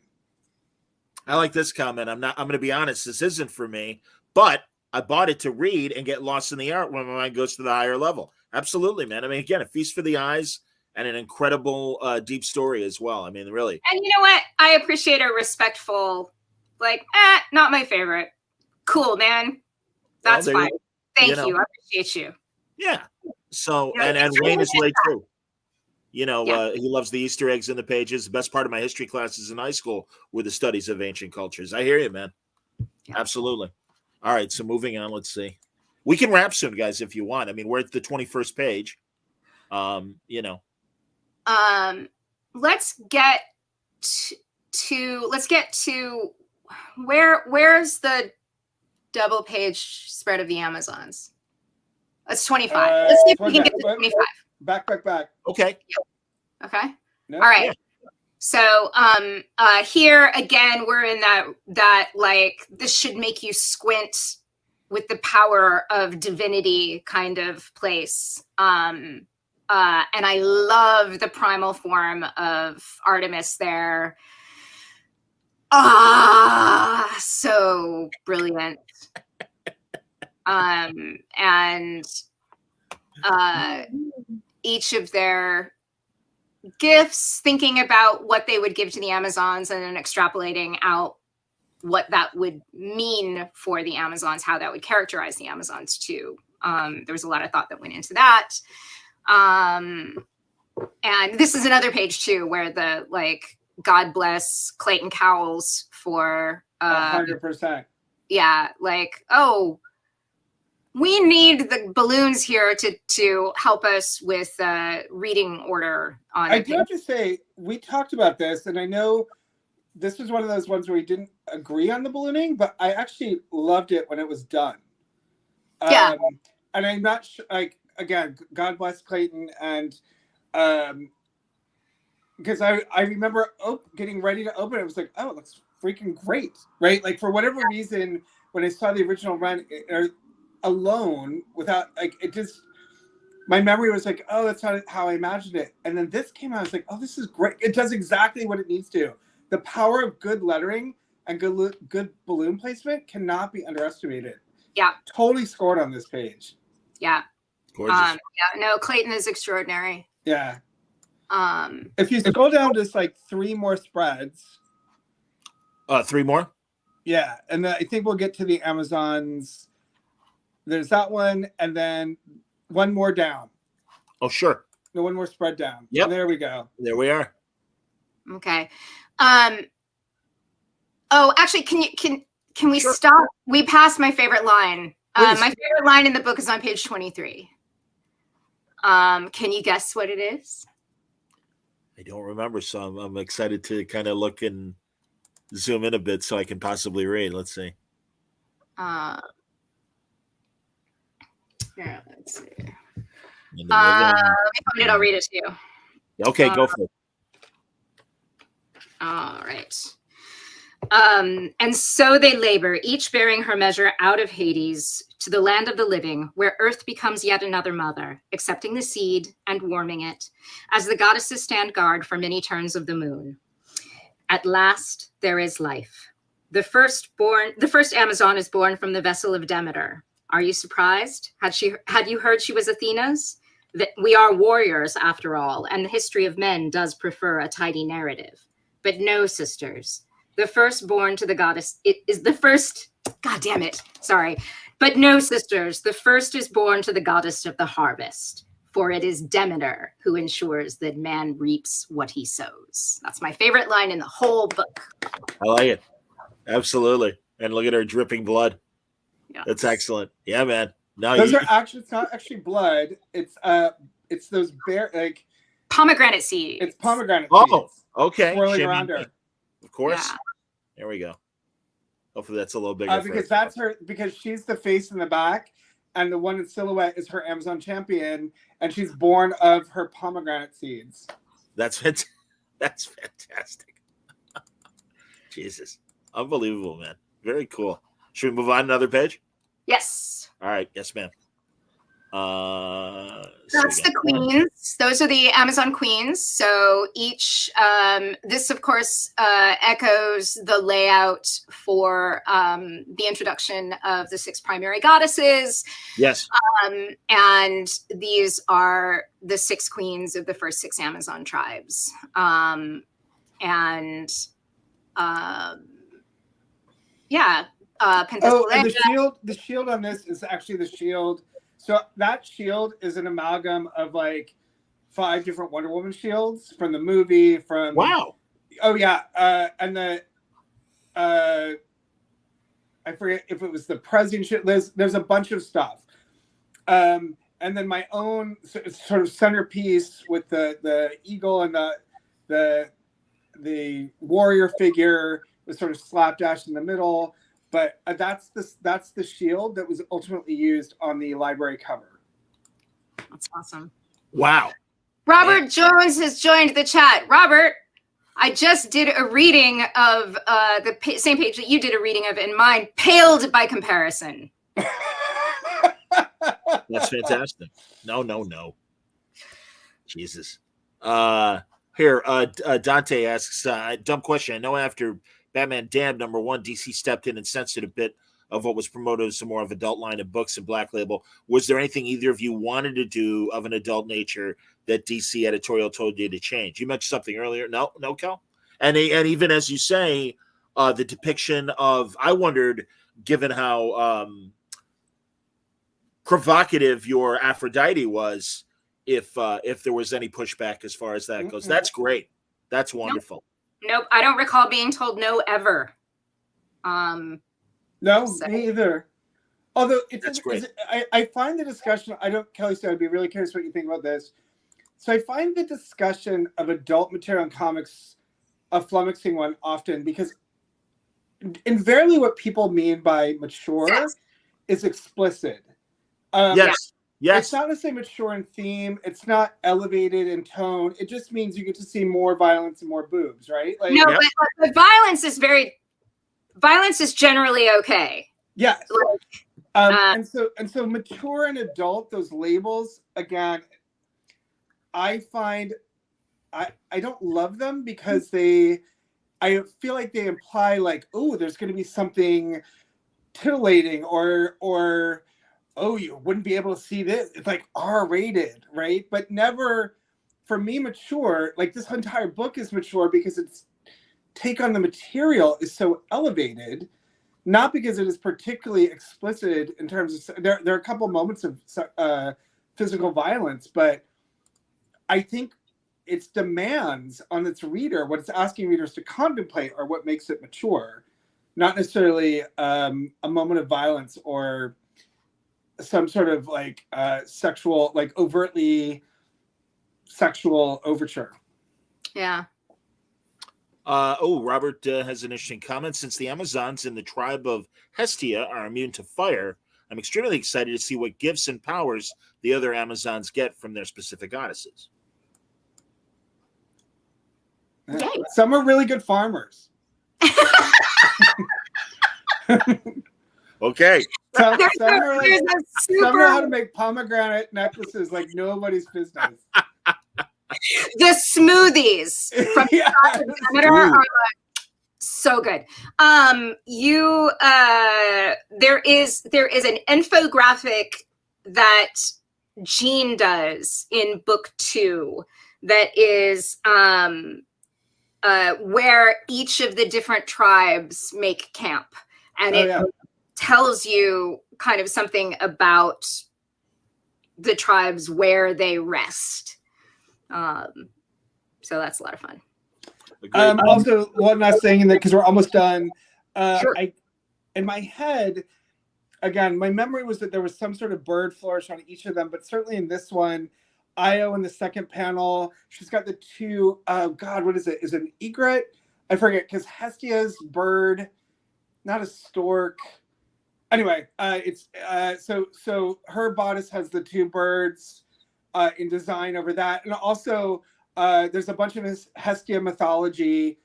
I like this comment. I'm going to be honest, this isn't for me, but I bought it to read and get lost in the art when my mind goes to the higher level. Absolutely, man. I mean, again, a feast for the eyes and an incredible deep story as well. I mean, really. And you know what? I appreciate a respectful, like, not my favorite. Cool, man. That's fine. Thank you. I appreciate you. Yeah. So, and Wayne is late too. You know, he loves the Easter eggs in the pages. The best part of my history classes in high school were the studies of ancient cultures. I hear you, man. Yeah. Absolutely. All right. So moving on, let's see. We can wrap soon, guys, if you want. I mean, we're at the 21st page. You know. Let's get to where's the double page spread of the Amazons? It's 25. Let's see if we can get to 25. Back. Okay. Okay. No. All right. Yeah. So here again, we're in that like this should make you squint with the power of divinity kind of place. And I love the primal form of Artemis there. So brilliant. And each of their gifts, thinking about what they would give to the Amazons and then extrapolating out what that would mean for the Amazons, how that would characterize the Amazons too. There was a lot of thought that went into that. And this is another page too, where the like, God bless Clayton Cowles for 100%. Yeah, like, oh, we need the balloons here to help us with reading order on I do have to say, we talked about this, and I know this was one of those ones where we didn't agree on the ballooning, but I actually loved it when it was done. Yeah. And I'm not sure, like, again, God bless Clayton, and because I remember getting ready to open it, was like, oh, it looks freaking great, right? Like, for whatever reason, when I saw the original run alone, without, like, it just, my memory was like, oh, that's not how I imagined it. And then this came out, I was like, oh, this is great. It does exactly what it needs to. The power of good lettering and good balloon placement cannot be underestimated. Yeah. Totally scored on this page. Yeah. Gorgeous. Yeah, no, Clayton is extraordinary. Yeah. If you scroll down just like 3 more spreads. 3 more? Yeah. And then I think we'll get to the Amazons. There's that one, and then one more down. Oh, sure. No, one more spread down. Yep. There we go. There we are. Okay. Oh, actually, can we stop? We passed my favorite line. My favorite line in the book is on page 23. Can you guess what it is? I don't remember, so I'm excited to kind of look and zoom in a bit so I can possibly read. Let's see. Yeah, let's see. Let me find it. I'll read it to you. Okay, go for it. All right. And so they labor, each bearing her measure out of Hades to the land of the living, where earth becomes yet another mother, accepting the seed and warming it, as the goddesses stand guard for many turns of the moon. At last, there is life. The first Amazon is born from the vessel of Demeter. Are you surprised? Had you heard she was Athena's? That we are warriors after all, and the history of men does prefer a tidy narrative. But no, sisters. The first born to the goddess is the first. God damn it. Sorry. But no, sisters. The first is born to the goddess of the harvest, for it is Demeter who ensures that man reaps what he sows. That's my favorite line in the whole book. I like it. Absolutely. And look at her dripping blood. Yes. That's excellent. Yeah, man. No, those are actually, it's not actually blood. It's those like pomegranate seeds. It's pomegranate seeds. Oh, okay. Swirling around her. Of course. Yeah. There we go. Hopefully that's a little bigger. Because that's her, because she's the face in the back, and the one in silhouette is her Amazon champion, and she's born of her pomegranate seeds. That's fantastic. That's fantastic. Jesus. Unbelievable, man. Very cool. Should we move on to another page? Yes. All right. Yes, ma'am. That's the queens. Those are the Amazon queens. So each, this of course echoes the layout for the introduction of the 6 primary goddesses. Yes. And these are the 6 queens of the first 6 Amazon tribes. Yeah. And the shield on this is actually the shield. So that shield is an amalgam of like 5 different Wonder Woman shields from the movie. Wow. Oh yeah, and the I forget if it was the president shield. There's a bunch of stuff, and then my own sort of centerpiece with the eagle and the warrior figure was sort of slapdash in the middle. But that's the shield that was ultimately used on the library cover. That's awesome. Wow. Robert Jones has joined the chat. Robert, I just did a reading of the same page that you did a reading of in mine, paled by comparison. That's fantastic. No. Jesus. Here, Dante asks, dumb question. I know after Batman Damned #1, DC stepped in and censored a bit of what was promoted as a more of adult line of books and Black Label. Was there anything either of you wanted to do of an adult nature that DC editorial told you to change? You mentioned something earlier. No, Kel? And even as you say, the depiction of, I wondered, given how provocative your Aphrodite was, if there was any pushback as far as that goes. That's great. That's wonderful. Nope, I don't recall being told no ever. No, me either. Although that's great. I find the discussion. Kelly said I'd be really curious what you think about this. So I find the discussion of adult material in comics a flummoxing one often, because invariably what people mean by mature is explicit. Yes. It's not necessarily mature in theme. It's not elevated in tone. It just means you get to see more violence and more boobs, right? Like, no, but violence is generally okay. Yes. And so mature and adult, those labels, again, I find I don't love them because I feel like they imply like, oh, there's going to be something titillating or oh, you wouldn't be able to see this. It's like R-rated, right? But never, for me, mature. Like this entire book is mature because its take on the material is so elevated, not because it is particularly explicit in terms of, there are a couple moments of physical violence, but I think its demands on its reader, what it's asking readers to contemplate, are what makes it mature, not necessarily a moment of violence or some sort of like sexual, like overtly sexual overture. Yeah. Robert has an interesting comment. Since the Amazons in the tribe of Hestia are immune to fire, I'm extremely excited to see what gifts and powers the other Amazons get from their specific goddesses. Yeah. Some are really good farmers. Okay. Some know how to make pomegranate necklaces like nobody's business. The smoothies from Demeter are so good. There is an infographic that Jean does in book 2 that is where each of the different tribes make camp, and tells you kind of something about the tribes where they rest. So that's a lot of fun. Also, one last thing, in that because we're almost done. Sure. In my head, again, my memory was that there was some sort of bird flourish on each of them, but certainly in this one, Io in the second panel, she's got the two. Oh God, what is it? Is it an egret? I forget, because Hestia's bird, not a stork. Anyway, it's so her bodice has the two birds in design over that, and also there's a bunch of Hestia mythology.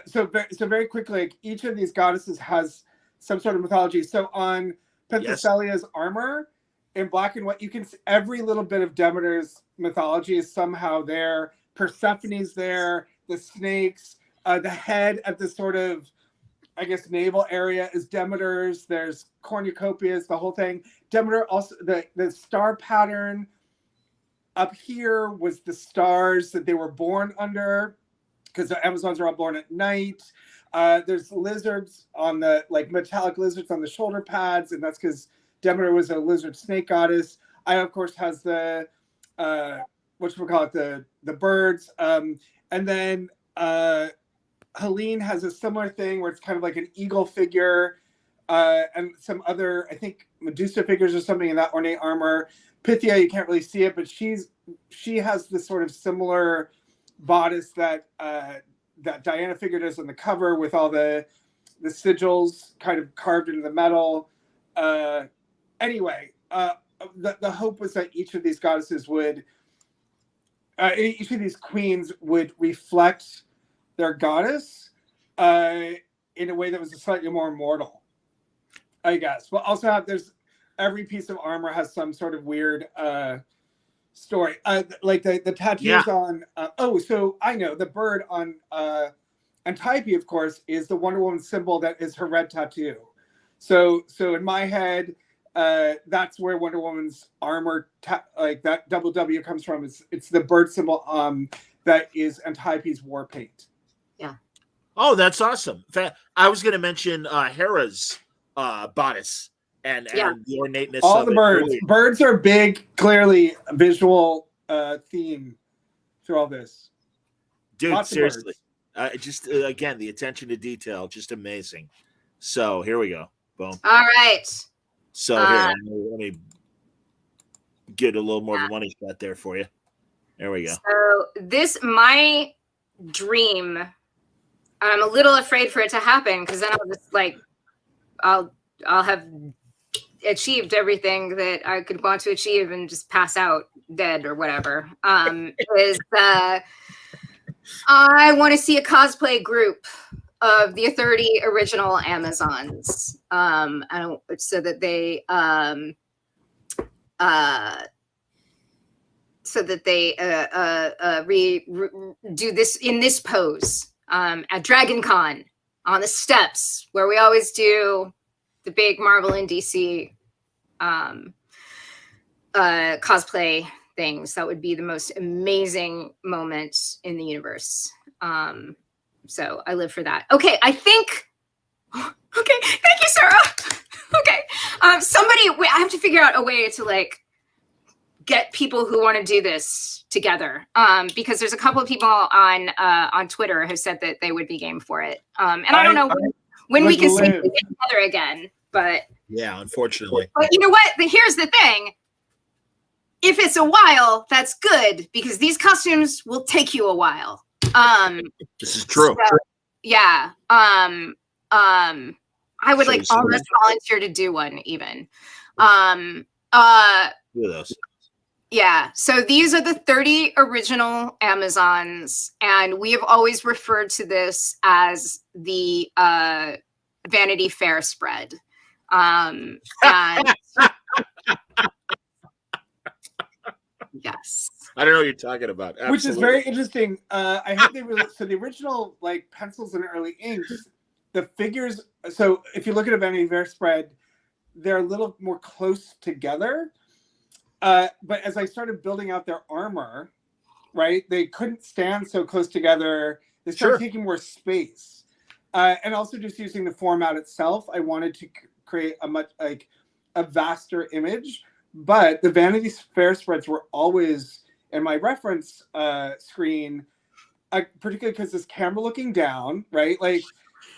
So very quickly, like, each of these goddesses has some sort of mythology. So on Penthesalia's armor, in black and white. You can see every little bit of Demeter's mythology is somehow there. Persephone's there, the snakes, the head at the sort of, I guess, navel area is Demeter's. There's cornucopias, the whole thing. Demeter also, the star pattern up here was the stars that they were born under, because the Amazons are all born at night. There's lizards on the, like metallic lizards on the shoulder pads, and that's because Demeter was a lizard snake goddess. Io, of course, has the the birds, and then Helene has a similar thing where it's kind of like an eagle figure, and some other, I think, Medusa figures or something in that ornate armor. Pythia, you can't really see it, but she has this sort of similar bodice that that Diana figure does on the cover, with all the sigils kind of carved into the metal. Anyway, the hope was that each of these goddesses would, each of these queens would reflect their goddess in a way that was slightly more immortal, I guess. But also there's every piece of armor has some sort of weird story. Like the tattoos on, so I know the bird on Antiope, of course, is the Wonder Woman symbol that is her red tattoo. So in my head, that's where Wonder Woman's armor, like that double W comes from. It's the bird symbol that is Antiope's war paint. Yeah. Oh, that's awesome. I was going to mention Hera's bodice and the ornateness all of the it. birds. Really. Birds are big, clearly visual theme through all this. Dude, Lots of seriously. birds. Just again, the attention to detail, just amazing. So here we go. Boom. All right. So here, let me get a little more of a money shot there for you. There we go. So my dream, I'm a little afraid for it to happen, because then I'll just like, I'll have achieved everything that I could want to achieve and just pass out dead or whatever. Is I want to see a cosplay group of the 30 original Amazons, so that they do this in this pose at Dragon Con on the steps where we always do the big Marvel and DC cosplay things. That would be the most amazing moment in the universe. So I live for that. Okay, I think. Okay, thank you, Sarah. Okay, I have to figure out a way to like get people who want to do this together, because there's a couple of people on Twitter who said that they would be game for it. And I don't know when we can see them together again, but yeah, unfortunately. But you know what? Here's the thing. If it's a while, that's good, because these costumes will take you a while. This is true. So, yeah. I would like almost volunteer to do one even. Do those. Yeah. So these are the 30 original Amazons, and we have always referred to this as the Vanity Fair spread. And yes. I don't know what you're talking about. Absolutely. Which is very interesting. I heard so the original like pencils and early inks, the figures. So if you look at a Vanity Fair spread, they're a little more close together. But as I started building out their armor, right, they couldn't stand so close together. They started taking more space, and also just using the format itself. I wanted to create a vaster image. But the Vanity Fair spreads were always in my reference screen, particularly because this camera looking down, right? Like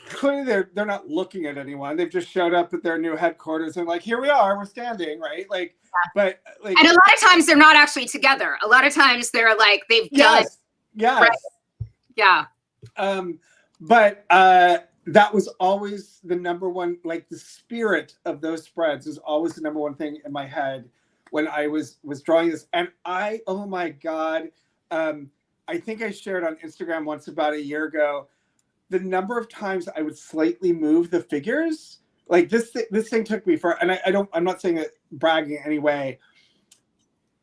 clearly they're not looking at anyone. They've just showed up at their new headquarters and like, here we are, we're standing, right? Like, but like, and a lot of times they're not actually together. A lot of times they're like they've done. Yes. Right? Yeah. But that was always the number one, like the spirit of those spreads was always the number one thing in my head when I was drawing this. And oh my God, I think I shared on Instagram once about a year ago, the number of times I would slightly move the figures Like this thing took me for, and I'm not saying it bragging in any way.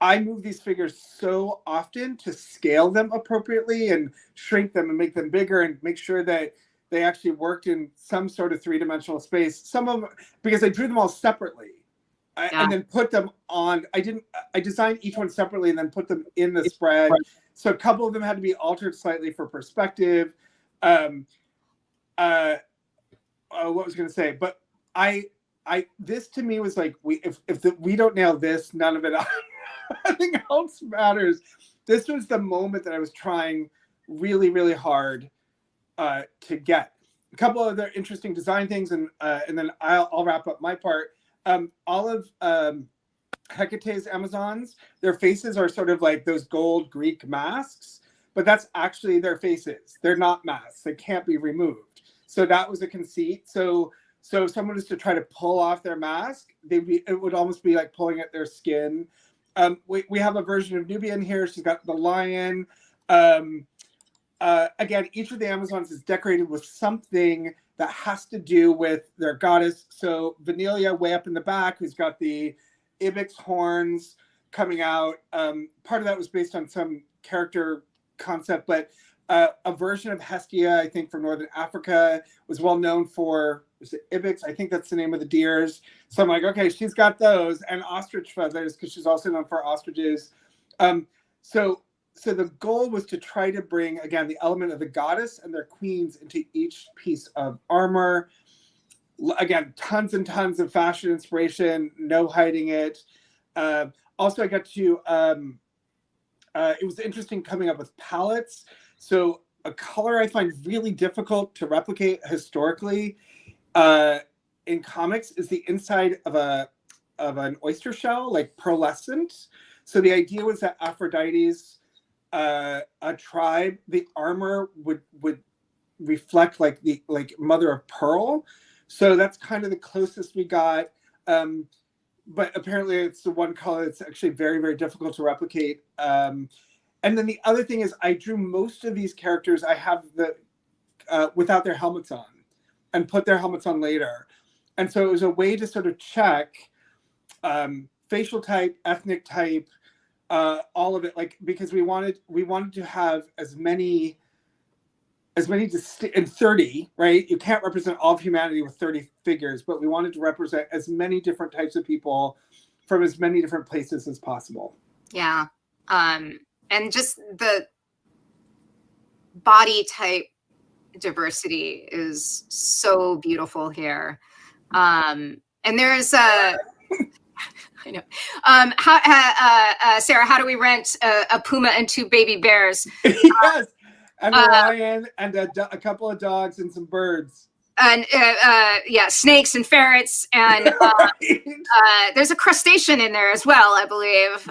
I move these figures so often to scale them appropriately and shrink them and make them bigger and make sure that they actually worked in some sort of three-dimensional space. Some of them, because I drew them all separately. And then put them on. I designed each one separately and then put them in the spread. So a couple of them had to be altered slightly for perspective. What was I going to say? But this to me was like, if we don't nail this, none of it, nothing else matters. This was the moment that I was trying really, really hard to get. A couple of other interesting design things, and then I'll wrap up my part. All of Hecate's Amazons, their faces are sort of like those gold Greek masks, but that's actually their faces. They're not masks. They can't be removed. So that was a conceit. So if someone was to try to pull off their mask, it would almost be like pulling at their skin. We have a version of Nubia in here. She's got the lion. Again, each of the Amazons is decorated with something that has to do with their goddess. So Vanilia, way up in the back, who's got the ibex horns coming out. Part of that was based on some character concept, but a version of Hestia, I think, from Northern Africa, was well known for, was it ibex? I think that's the name of the deers. So I'm like, okay, she's got those, and ostrich feathers, because she's also known for ostriches. So the goal was to try to bring, again, the element of the goddess and their queens into each piece of armor. Again, tons and tons of fashion inspiration, no hiding it. Also, I got to, it was interesting coming up with palettes. So a color I find really difficult to replicate historically in comics is the inside of an oyster shell, like pearlescent. So the idea was that Aphrodite's a tribe, the armor would reflect like mother of pearl. So that's kind of the closest we got. But apparently it's the one color that's actually very, very difficult to replicate. And then the other thing is I drew most of these characters, I have without their helmets on, and put their helmets on later. And so it was a way to sort of check facial type, ethnic type, all of it, like, because we wanted to have as many in 30, right? You can't represent all of humanity with 30 figures, but we wanted to represent as many different types of people from as many different places as possible. Yeah. And just the body type diversity is so beautiful here. And there's I know. Sarah, how do we rent a puma and 2 baby bears? Yes, and a lion and a couple of dogs and some birds. And snakes and ferrets, and there's a crustacean in there as well, I believe.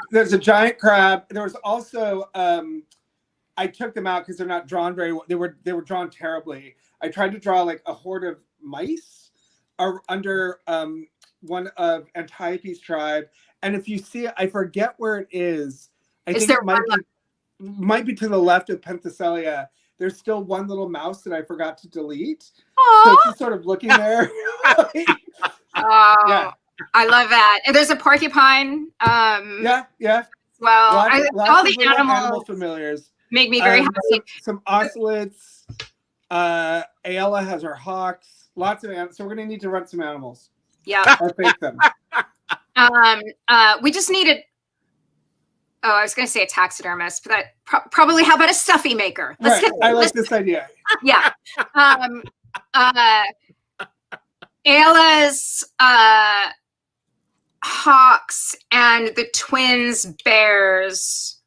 There's a giant crab. There was also I took them out because they're not drawn very well. They were drawn terribly. I tried to draw like a horde of mice under one of Antiope's tribe, and if you see it, I forget where it is. I think it might be to the left of Penthesilea. There's still one little mouse that I forgot to delete. Aww. So it's just sort of looking there. Yeah. I love that. And there's a porcupine. Yeah. Well, lots all of the animal familiars make me very happy. Some ocelots. Ayala has her hawks. Lots of animals. So we're going to need to rent some animals. Yeah. Or fake them. We just needed. Oh, I was going to say a taxidermist, but that probably. How about a stuffy maker? I like this idea. Yeah. Ayla's hawks and the twins bears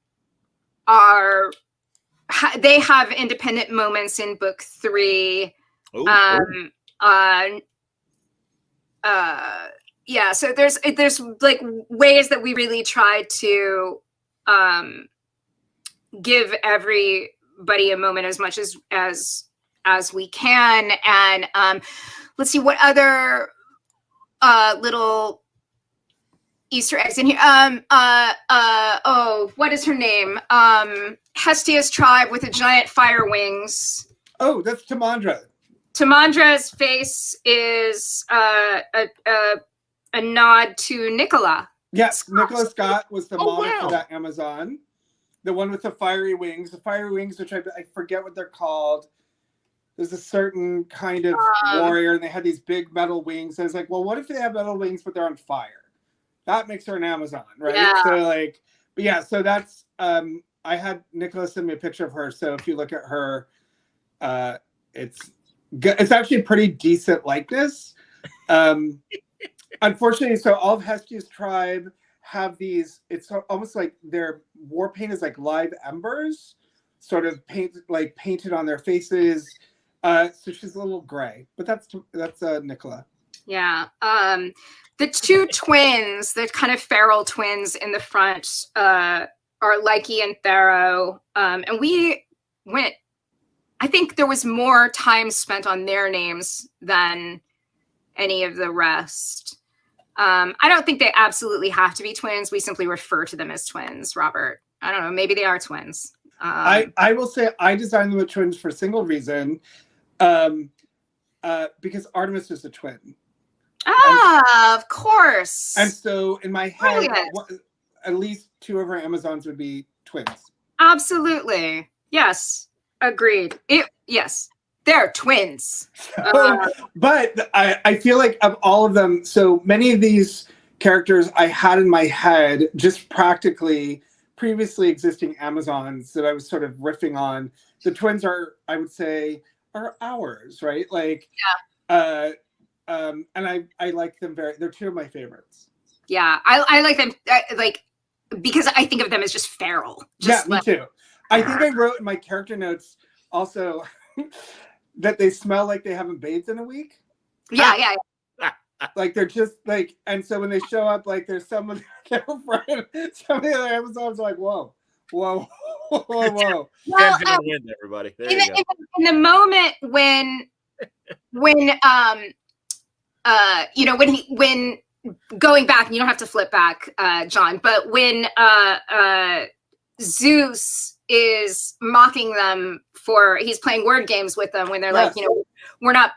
they have independent moments in book 3. Yeah, so there's like ways that we really try to give everybody a moment as much as we can. And let's see what other little Easter eggs in here. What is her name? Hestia's tribe with the giant fire wings. Oh, that's Tamandra. Timandra's face is a nod to Nicola. Yes, Nicola Scott was the model wow. for that Amazon. The one with the fiery wings. The fiery wings, which I forget what they're called. There's a certain kind of warrior, and they had these big metal wings. And I was like, well, what if they have metal wings, but they're on fire? That makes her an Amazon, right? Yeah. So like, but yeah, so that's, I had Nicola send me a picture of her. So if you look at her, it's good. It's actually a pretty decent likeness. Unfortunately, so all of Hestia's tribe have these, it's almost like their war paint is like live embers, sort of painted on their faces. So she's a little gray, but that's Nicola. Yeah. The two twins, the kind of feral twins in the front, are Lyke and Thero. And we went, I think there was more time spent on their names than any of the rest. I don't think they absolutely have to be twins. We simply refer to them as twins, Robert. I don't know. Maybe they are twins. I will say I designed them as twins for a single reason, because Artemis is a twin. Of course. And so in my head, at least two of our Amazons would be twins. Absolutely. Yes. Agreed. Yes. They're twins. But I feel like of all of them, so many of these characters I had in my head just practically previously existing Amazons that I was sort of riffing on. The twins are, I would say, are ours, right? Like, yeah. And I like them they're two of my favorites. Yeah, I like them, because I think of them as just feral. Yeah, me too. I think I wrote in my character notes also that they smell like they haven't bathed in a week. Yeah. Like they're just like, and so when they show up, like there's someone in front, some of the other Amazons are like, whoa. Well, everybody. In the moment when going back, and you don't have to flip back, John, but when Zeus is mocking them he's playing word games with them when they're like, we're not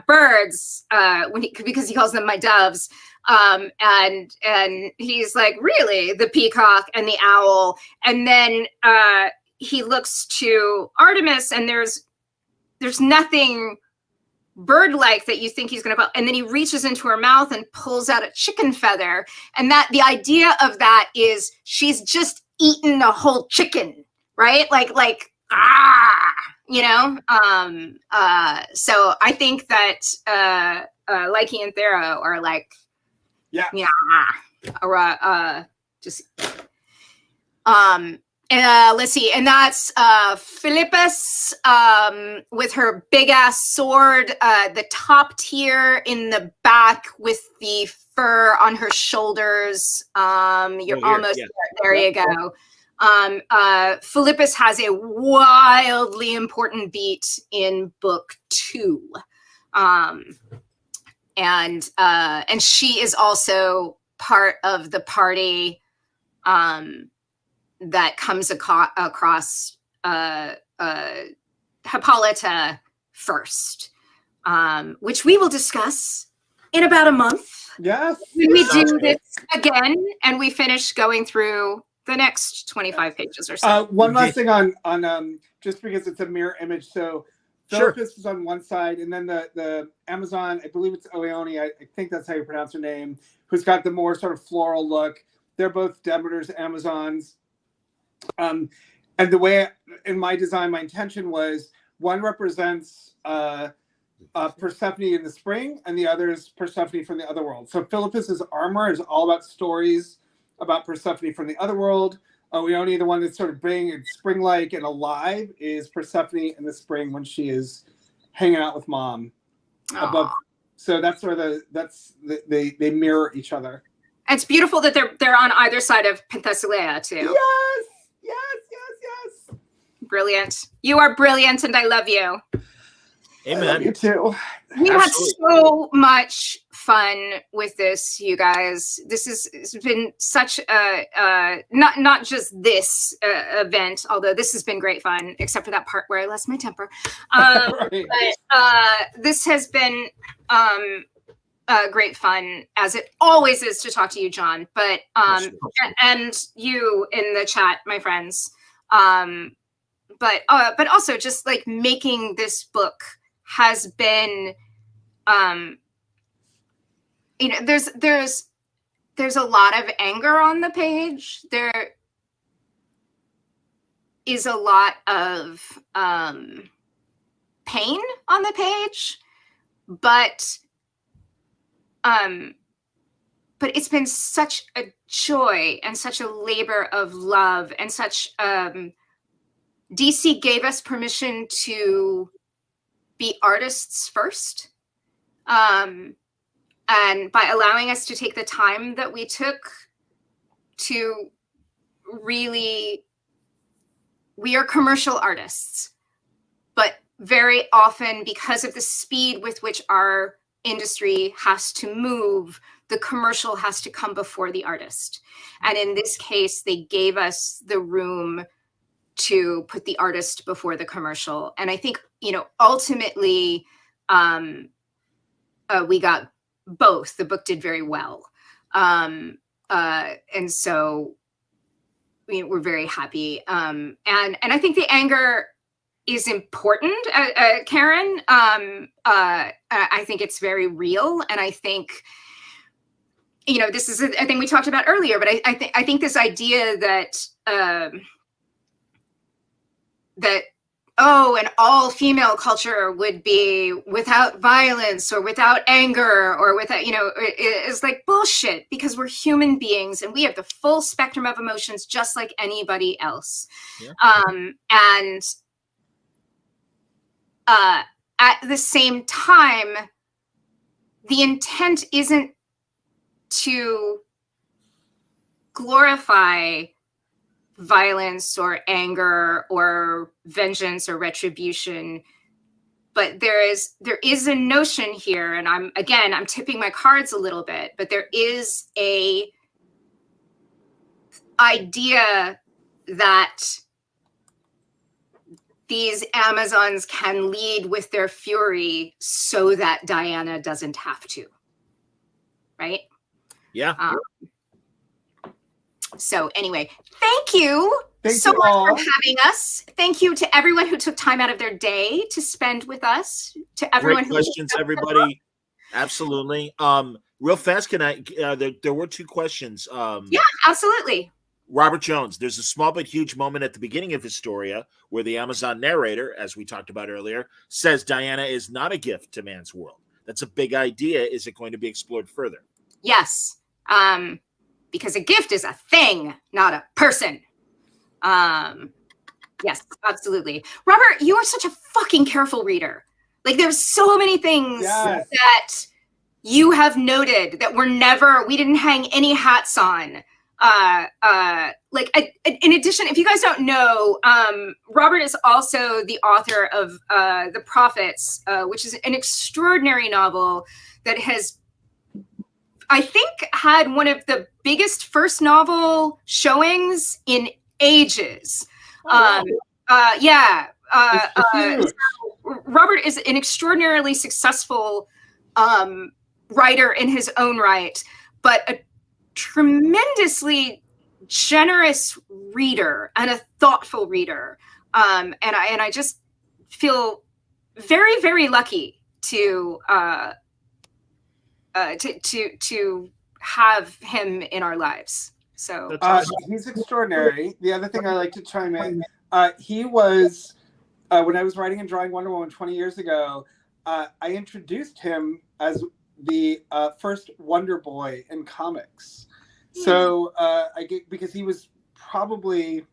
birds, because he calls them my doves. And he's like, really, the peacock and the owl. And then he looks to Artemis, and there's nothing bird-like that you think he's going to, and then he reaches into her mouth and pulls out a chicken feather. And that the idea of that is she's just eaten a whole chicken, right? Like, so I think that Lyke and Thero are like, let's see, and that's Philippus with her big ass sword, the top tier in the back with the fur on her shoulders. You're almost there. You go. Philippus has a wildly important beat in book 2. And she is also part of the party that comes across Hippolyta first, which we will discuss in about a month. Yes. When we do this again and we finish going through the next 25 pages or so. One last thing on just because it's a mirror image. So Philippus is on one side, and then the Amazon, I believe it's Oeone, I think that's how you pronounce her name, who's got the more sort of floral look. They're both Demeter's Amazons. And the way in my design, my intention was one represents Persephone in the spring, and the other is Persephone from the other world. So Philippus's armor is all about stories about Persephone from the other world. Oeone, the one that's sort of big and spring-like and alive, is Persephone in the spring when she is hanging out with mom. Above. So that's where they mirror each other. And it's beautiful that they're on either side of Penthesilea too. Yes. Brilliant. You are brilliant, and I love you. Amen. I love you too. We had so much fun with this, you guys. It's been such a not just this event, although this has been great fun, except for that part where I lost my temper. Right. But this has been great fun, as it always is to talk to you, John. But and you in the chat, my friends. But also just like making this book has been, you know, there's a lot of anger on the page. There is a lot of pain on the page, but it's been such a joy and such a labor of love and such. DC gave us permission to be artists first. And by allowing us to take the time that we took to really, we are commercial artists, but very often because of the speed with which our industry has to move, the commercial has to come before the artist. And in this case, they gave us the room to put the artist before the commercial. And I think, you know, ultimately, we got both. The book did very well. And so we're very happy. And I think the anger is important, Karen. I think it's very real. And I think, you know, this is a thing we talked about earlier, but I think this idea that, an all-female culture would be without violence or without anger or without, you know, is like bullshit, because we're human beings and we have the full spectrum of emotions just like anybody else. Yeah. And at the same time, the intent isn't to glorify violence or anger or vengeance or retribution, but there is a notion here, and I'm tipping my cards a little bit, but there is a idea that these Amazons can lead with their fury so that Diana doesn't have to, right? Yeah. So anyway, thank you so much for having us. Thank you to everyone who took time out of their day to spend with us. To everyone Great questions, everybody. Absolutely. Real fast, can I? There were two questions. Yeah, absolutely. Robert Jones, there's a small but huge moment at the beginning of Historia where the Amazon narrator, as we talked about earlier, says Diana is not a gift to man's world. That's a big idea. Is it going to be explored further? Yes. Because a gift is a thing, not a person. Yes, absolutely. Robert, you are such a fucking careful reader. Like, there's so many things that you have noted that we didn't hang any hats on. In addition, if you guys don't know, Robert is also the author of The Prophets, which is an extraordinary novel that has, I think, had one of the biggest first novel showings in ages. Robert is an extraordinarily successful writer in his own right, but a tremendously generous reader and a thoughtful reader. And I just feel very, very lucky to have him in our lives. So he's extraordinary. The other thing I like to chime in, he was, when I was writing and drawing Wonder Woman 20 years ago, I introduced him as the first Wonder Boy in comics. So because he was probably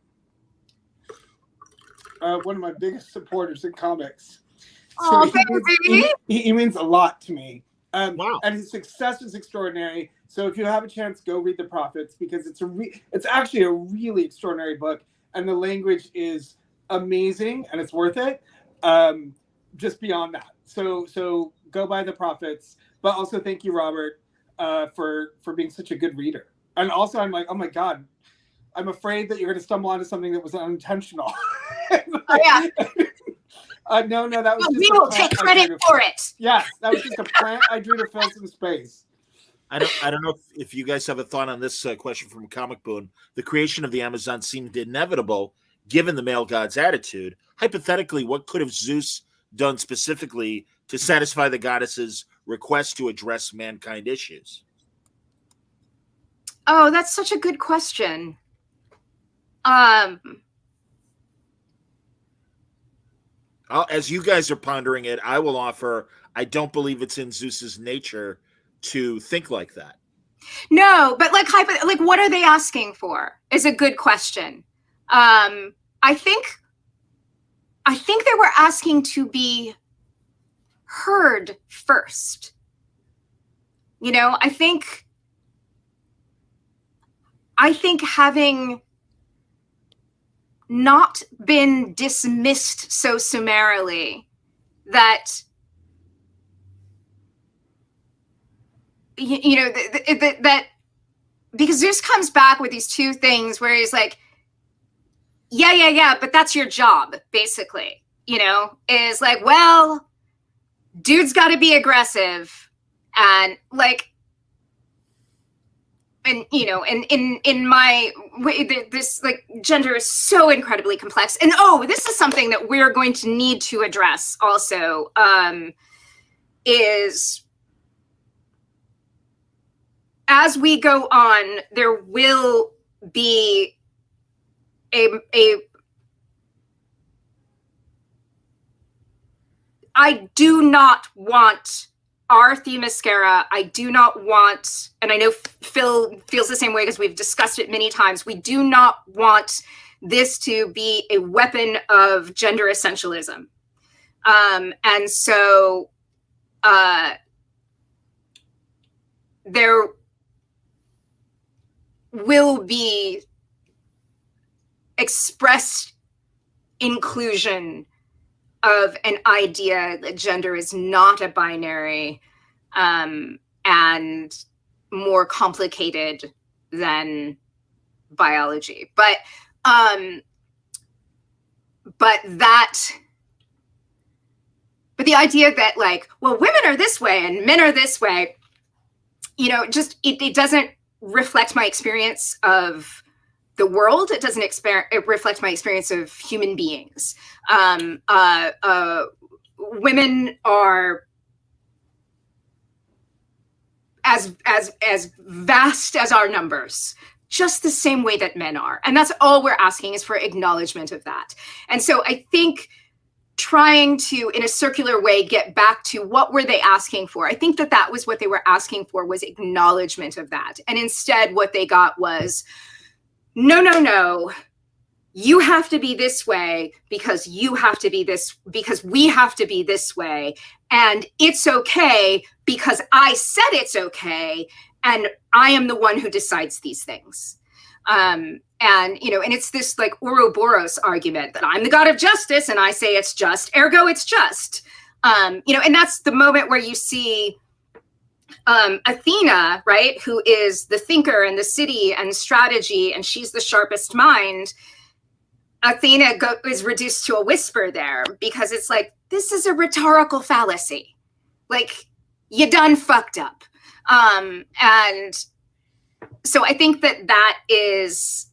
one of my biggest supporters in comics. So he means a lot to me. Wow. And his success is extraordinary. So if you have a chance, go read The Prophets, because it's actually a really extraordinary book, and the language is amazing, and it's worth it. Just beyond that. So go by the prophets. But also thank you, Robert, for being such a good reader. And also I'm like, oh my God, I'm afraid that you're going to stumble onto something that was unintentional. Oh, yeah. No, that was just we will take credit for it. Yes, that was just a plant I drew to fill some space. I don't know if you guys have a thought on this question from Comic Boon. The creation of the Amazon seemed inevitable given the male god's attitude. Hypothetically, what could have Zeus done specifically to satisfy the goddess's request to address mankind issues? Oh, that's such a good question. As you guys are pondering it, I will offer, I don't believe it's in Zeus's nature to think like that. No, but like what are they asking for is a good question. I think they were asking to be heard first. You know, I think having not been dismissed so summarily that, you know, that because Zeus comes back with these two things where he's like, yeah, but that's your job, basically, you know, is like, well, dude's got to be aggressive and like, and you know, and in my way, this like gender is so incredibly complex. And this is something that we're going to need to address also, is as we go on, there will be I do not want our Themyscira, I do not want, and I know Phil feels the same way because we've discussed it many times, we do not want this to be a weapon of gender essentialism. And so there will be expressed inclusion of an idea that gender is not a binary and more complicated than biology. But the idea that like, well, women are this way and men are this way, you know, just it doesn't reflect my experience of the world. It doesn't reflect my experience of human beings. Women are as vast as our numbers, just the same way that men are. And that's all we're asking is for acknowledgement of that. And so I think trying to, in a circular way, get back to what were they asking for? I think that was what they were asking for, was acknowledgement of that. And instead what they got was, no, you have to be this way because you have to be this, because we have to be this way. And it's okay because I said it's okay. And I am the one who decides these things. And, you know, and it's this like Ouroboros argument that I'm the god of justice and I say it's just, ergo it's just, you know, and that's the moment where you see Athena, right, who is the thinker and the city and strategy, and she's the sharpest mind. Athena is reduced to a whisper there because it's like, this is a rhetorical fallacy. Like, you done fucked up. And so I think that is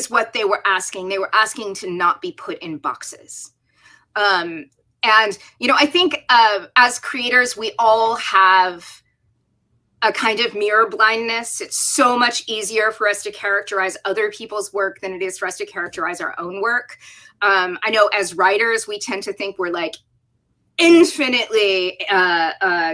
what they were asking. They were asking to not be put in boxes. And, you know, I think as creators, we all have a kind of mirror blindness. It's so much easier for us to characterize other people's work than it is for us to characterize our own work. I know as writers, we tend to think we're like infinitely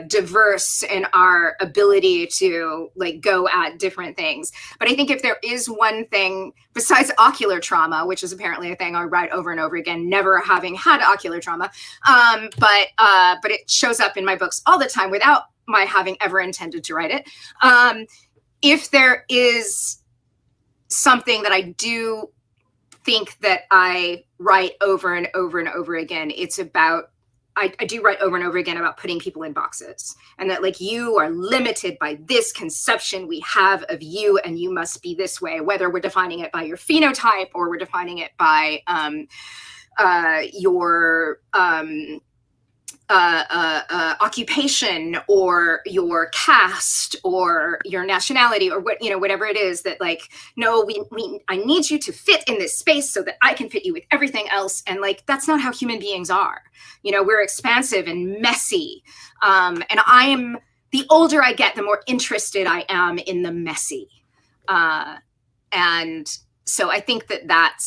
diverse in our ability to like go at different things. But I think if there is one thing besides ocular trauma, which is apparently a thing I write over and over again, never having had ocular trauma, but it shows up in my books all the time without my having ever intended to write it. If there is something that I do think that I write over and over and over again, it's about I do write over and over again about putting people in boxes, and that like you are limited by this conception we have of you, and you must be this way, whether we're defining it by your phenotype or we're defining it by your occupation or your caste or your nationality or what, you know, whatever it is, that like, no, I need you to fit in this space so that I can fit you with everything else. And like, that's not how human beings are. You know, we're expansive and messy. And the older I get, the more interested I am in the messy. And so I think that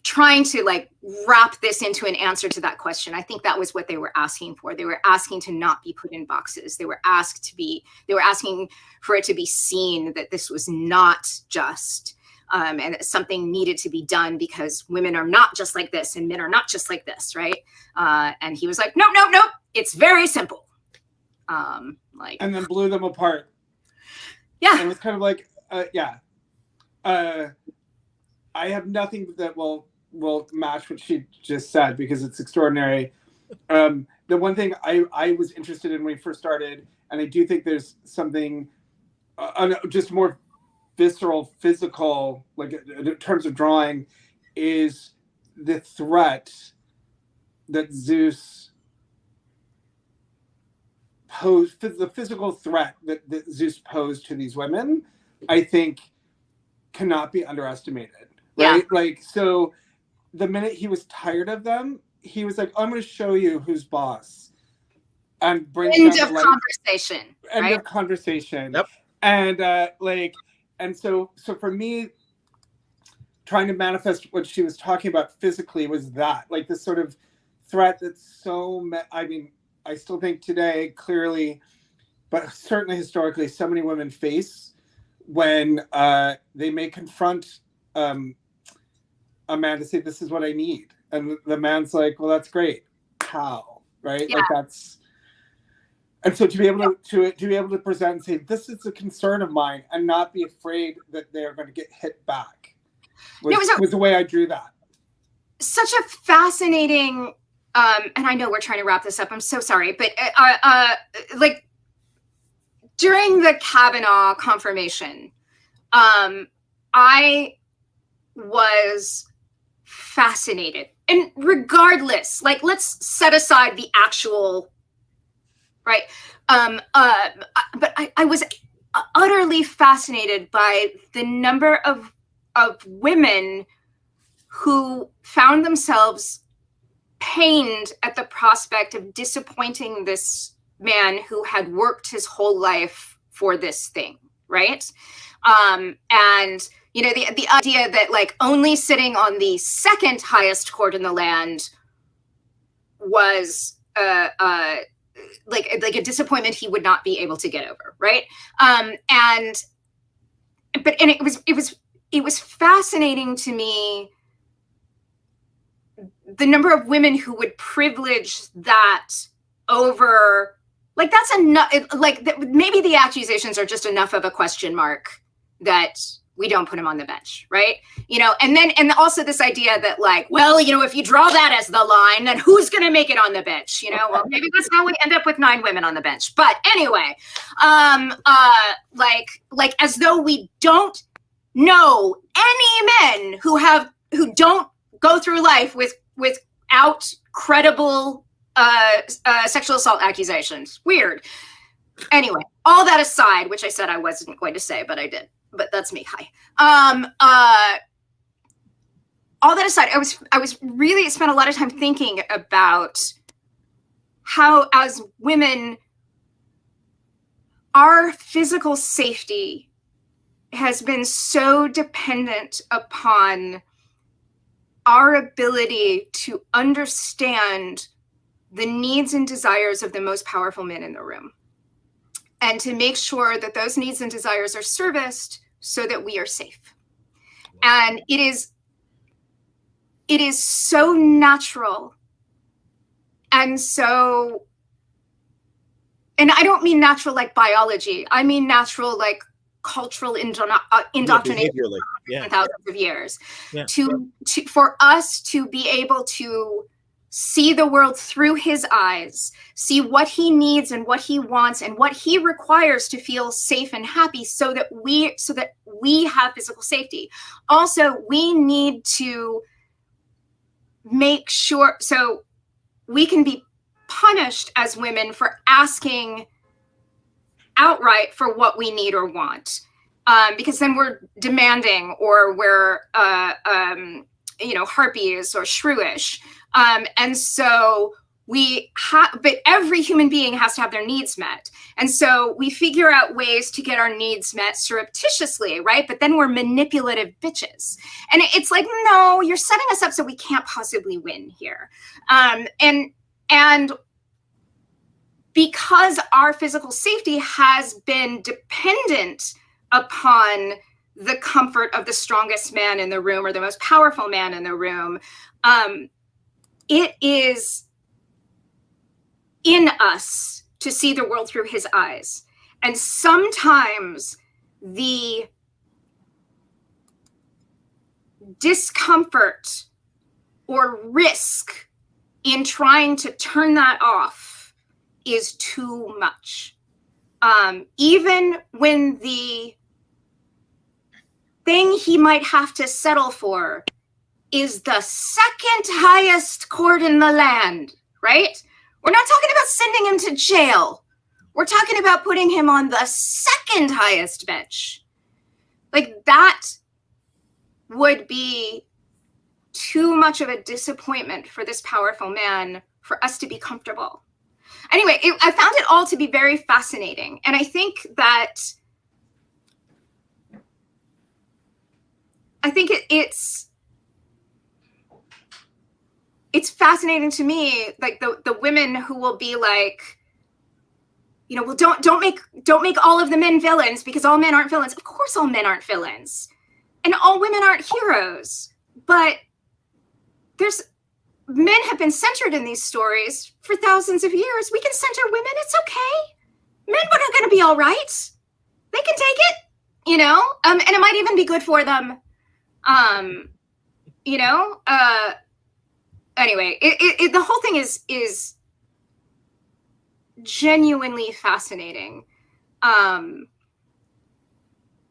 trying to like wrap this into an answer to that question, I think that was what they were asking for. They were asking to not be put in boxes. They were asking for it to be seen that this was not just, and that something needed to be done because women are not just like this and men are not just like this, right? And he was like, nope, it's very simple. And then blew them apart. Yeah. And it was kind of like, I have nothing that will match what she just said because it's extraordinary. The one thing I was interested in when we first started, and I do think there's something just more visceral, physical, like in terms of drawing, is the threat that Zeus posed, the physical threat that Zeus posed to these women, I think cannot be underestimated. Right? Yeah. Like, so the minute he was tired of them, he was like, I'm going to show you who's boss. And bring End of conversation. End of conversation. Yep. And and so for me, trying to manifest what she was talking about physically was that, like this sort of threat that's I mean, I still think today, clearly, but certainly historically, so many women face when they may confront a man to say, this is what I need. And the man's like, well, that's great. How? Right? Yeah. Like that's, and so to be able to present and say, this is a concern of mine, and not be afraid that they're going to get hit back was the way I drew that. Such a fascinating, and I know we're trying to wrap this up, I'm so sorry, but like during the Kavanaugh confirmation, I was fascinated, and regardless, like let's set aside the actual, right? But I was utterly fascinated by the number of women who found themselves pained at the prospect of disappointing this man who had worked his whole life for this thing, right? And you know, the idea that like only sitting on the second highest court in the land was like a disappointment he would not be able to get over, right? It was fascinating to me the number of women who would privilege that over, like that's enough, maybe the accusations are just enough of a question mark that we don't put him on the bench, right? You know, and also this idea that like, well, you know, if you draw that as the line, then who's going to make it on the bench? You know, well, maybe that's how we end up with 9 women on the bench. But anyway, like as though we don't know any men who don't go through life without credible sexual assault accusations. Weird. Anyway, all that aside, which I said I wasn't going to say, but I did. But that's me. Hi. All that aside, I was really spent a lot of time thinking about how, as women, our physical safety has been so dependent upon our ability to understand the needs and desires of the most powerful men in the room, and to make sure that those needs and desires are serviced so that we are safe. And it is so natural. And I don't mean natural like biology. I mean natural like cultural indoctrination for thousands of years. Yeah. For us to be able to see the world through his eyes, see what he needs and what he wants and what he requires to feel safe and happy so that we have physical safety. Also, we need to make sure so we can be punished as women for asking outright for what we need or want, because then we're demanding or we're harpies or shrewish, and so but every human being has to have their needs met, and so we figure out ways to get our needs met surreptitiously, right? But then we're manipulative bitches, and it's like, no, you're setting us up so we can't possibly win here, and because our physical safety has been dependent upon the comfort of the strongest man in the room or the most powerful man in the room, it is in us to see the world through his eyes. And sometimes the discomfort or risk in trying to turn that off is too much. Even when the thing he might have to settle for is the second highest court in the land, right? We're not talking about sending him to jail. We're talking about putting him on the second highest bench. Like, that would be too much of a disappointment for this powerful man for us to be comfortable. Anyway, I found it all to be very fascinating. And I think it's fascinating to me, like the women who will be like, well, don't make all of the men villains because all men aren't villains. Of course all men aren't villains. And all women aren't heroes. But men have been centered in these stories for thousands of years. We can center women. It's okay. Men are going to be all right. They can take it, and it might even be good for them. Anyway, the whole thing is genuinely fascinating. And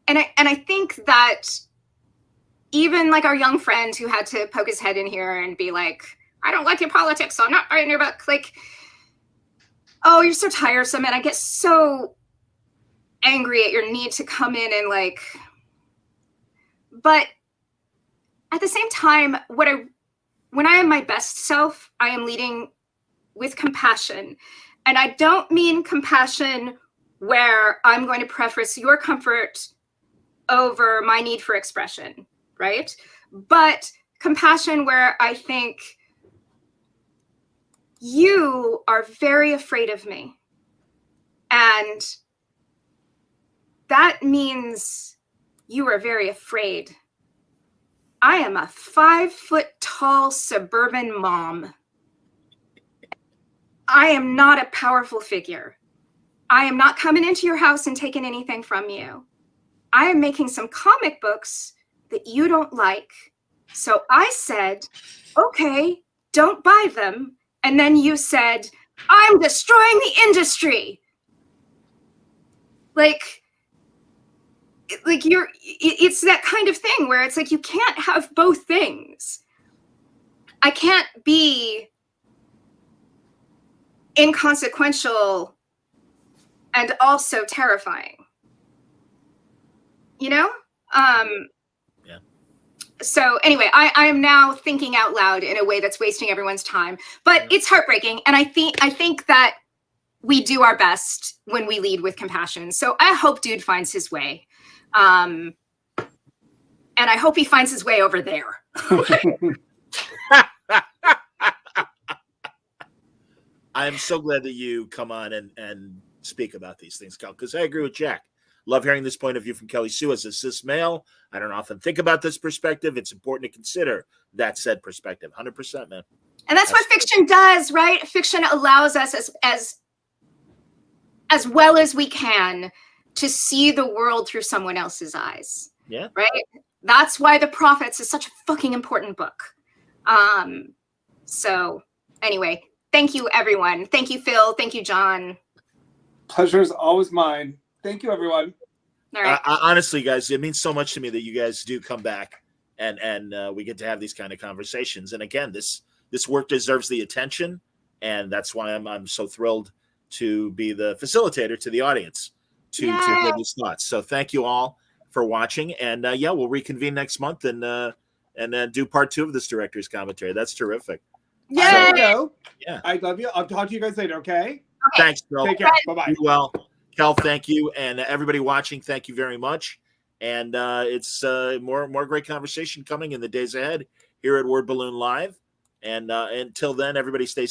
I think that even like our young friend who had to poke his head in here and be like, I don't like your politics, so I'm not writing your book. Like, oh, you're so tiresome. And I get so angry at your need to come in and like, but at the same time, when I am my best self, I am leading with compassion. And I don't mean compassion where I'm going to preface your comfort over my need for expression, right? But compassion where I think you are very afraid of me. And that means you are very afraid. I am a 5-foot-tall suburban mom. I am not a powerful figure. I am not coming into your house and taking anything from you. I am making some comic books that you don't like. So I said, okay, don't buy them. And then you said, I'm destroying the industry. It's that kind of thing where it's like, you can't have both things. I can't be inconsequential and also terrifying, Yeah. So anyway, I am now thinking out loud in a way that's wasting everyone's time, but it's heartbreaking. And I think that we do our best when we lead with compassion. So I hope dude finds his way. And I hope he finds his way over there. I'm so glad that you come on and speak about these things, Kel, because I agree with Jack. Love hearing this point of view from Kelly Sue as a cis male. I don't often think about this perspective. It's important to consider that said perspective. 100%, man. And that's what fiction does, right? Fiction allows us as well as we can to see the world through someone else's eyes. Yeah. Right? That's why The Prophets is such a fucking important book. So anyway, thank you, everyone. Thank you, Phil. Thank you, John. Pleasure is always mine. Thank you, everyone. All right. Honestly, guys, it means so much to me that you guys do come back and we get to have these kind of conversations. And again, this work deserves the attention, and that's why I'm so thrilled to be the facilitator to the audience to hear these thoughts. So thank you all for watching, and we'll reconvene next month and then do part 2 of this director's commentary. That's terrific. I gotta go. Yeah. I love you. I'll talk to you guys later, okay? Thanks, Bill. Take care. Bye-bye. You well. Kel, thank you. And everybody watching, thank you very much. And it's more great conversation coming in the days ahead here at Word Balloon Live. And until then, everybody stay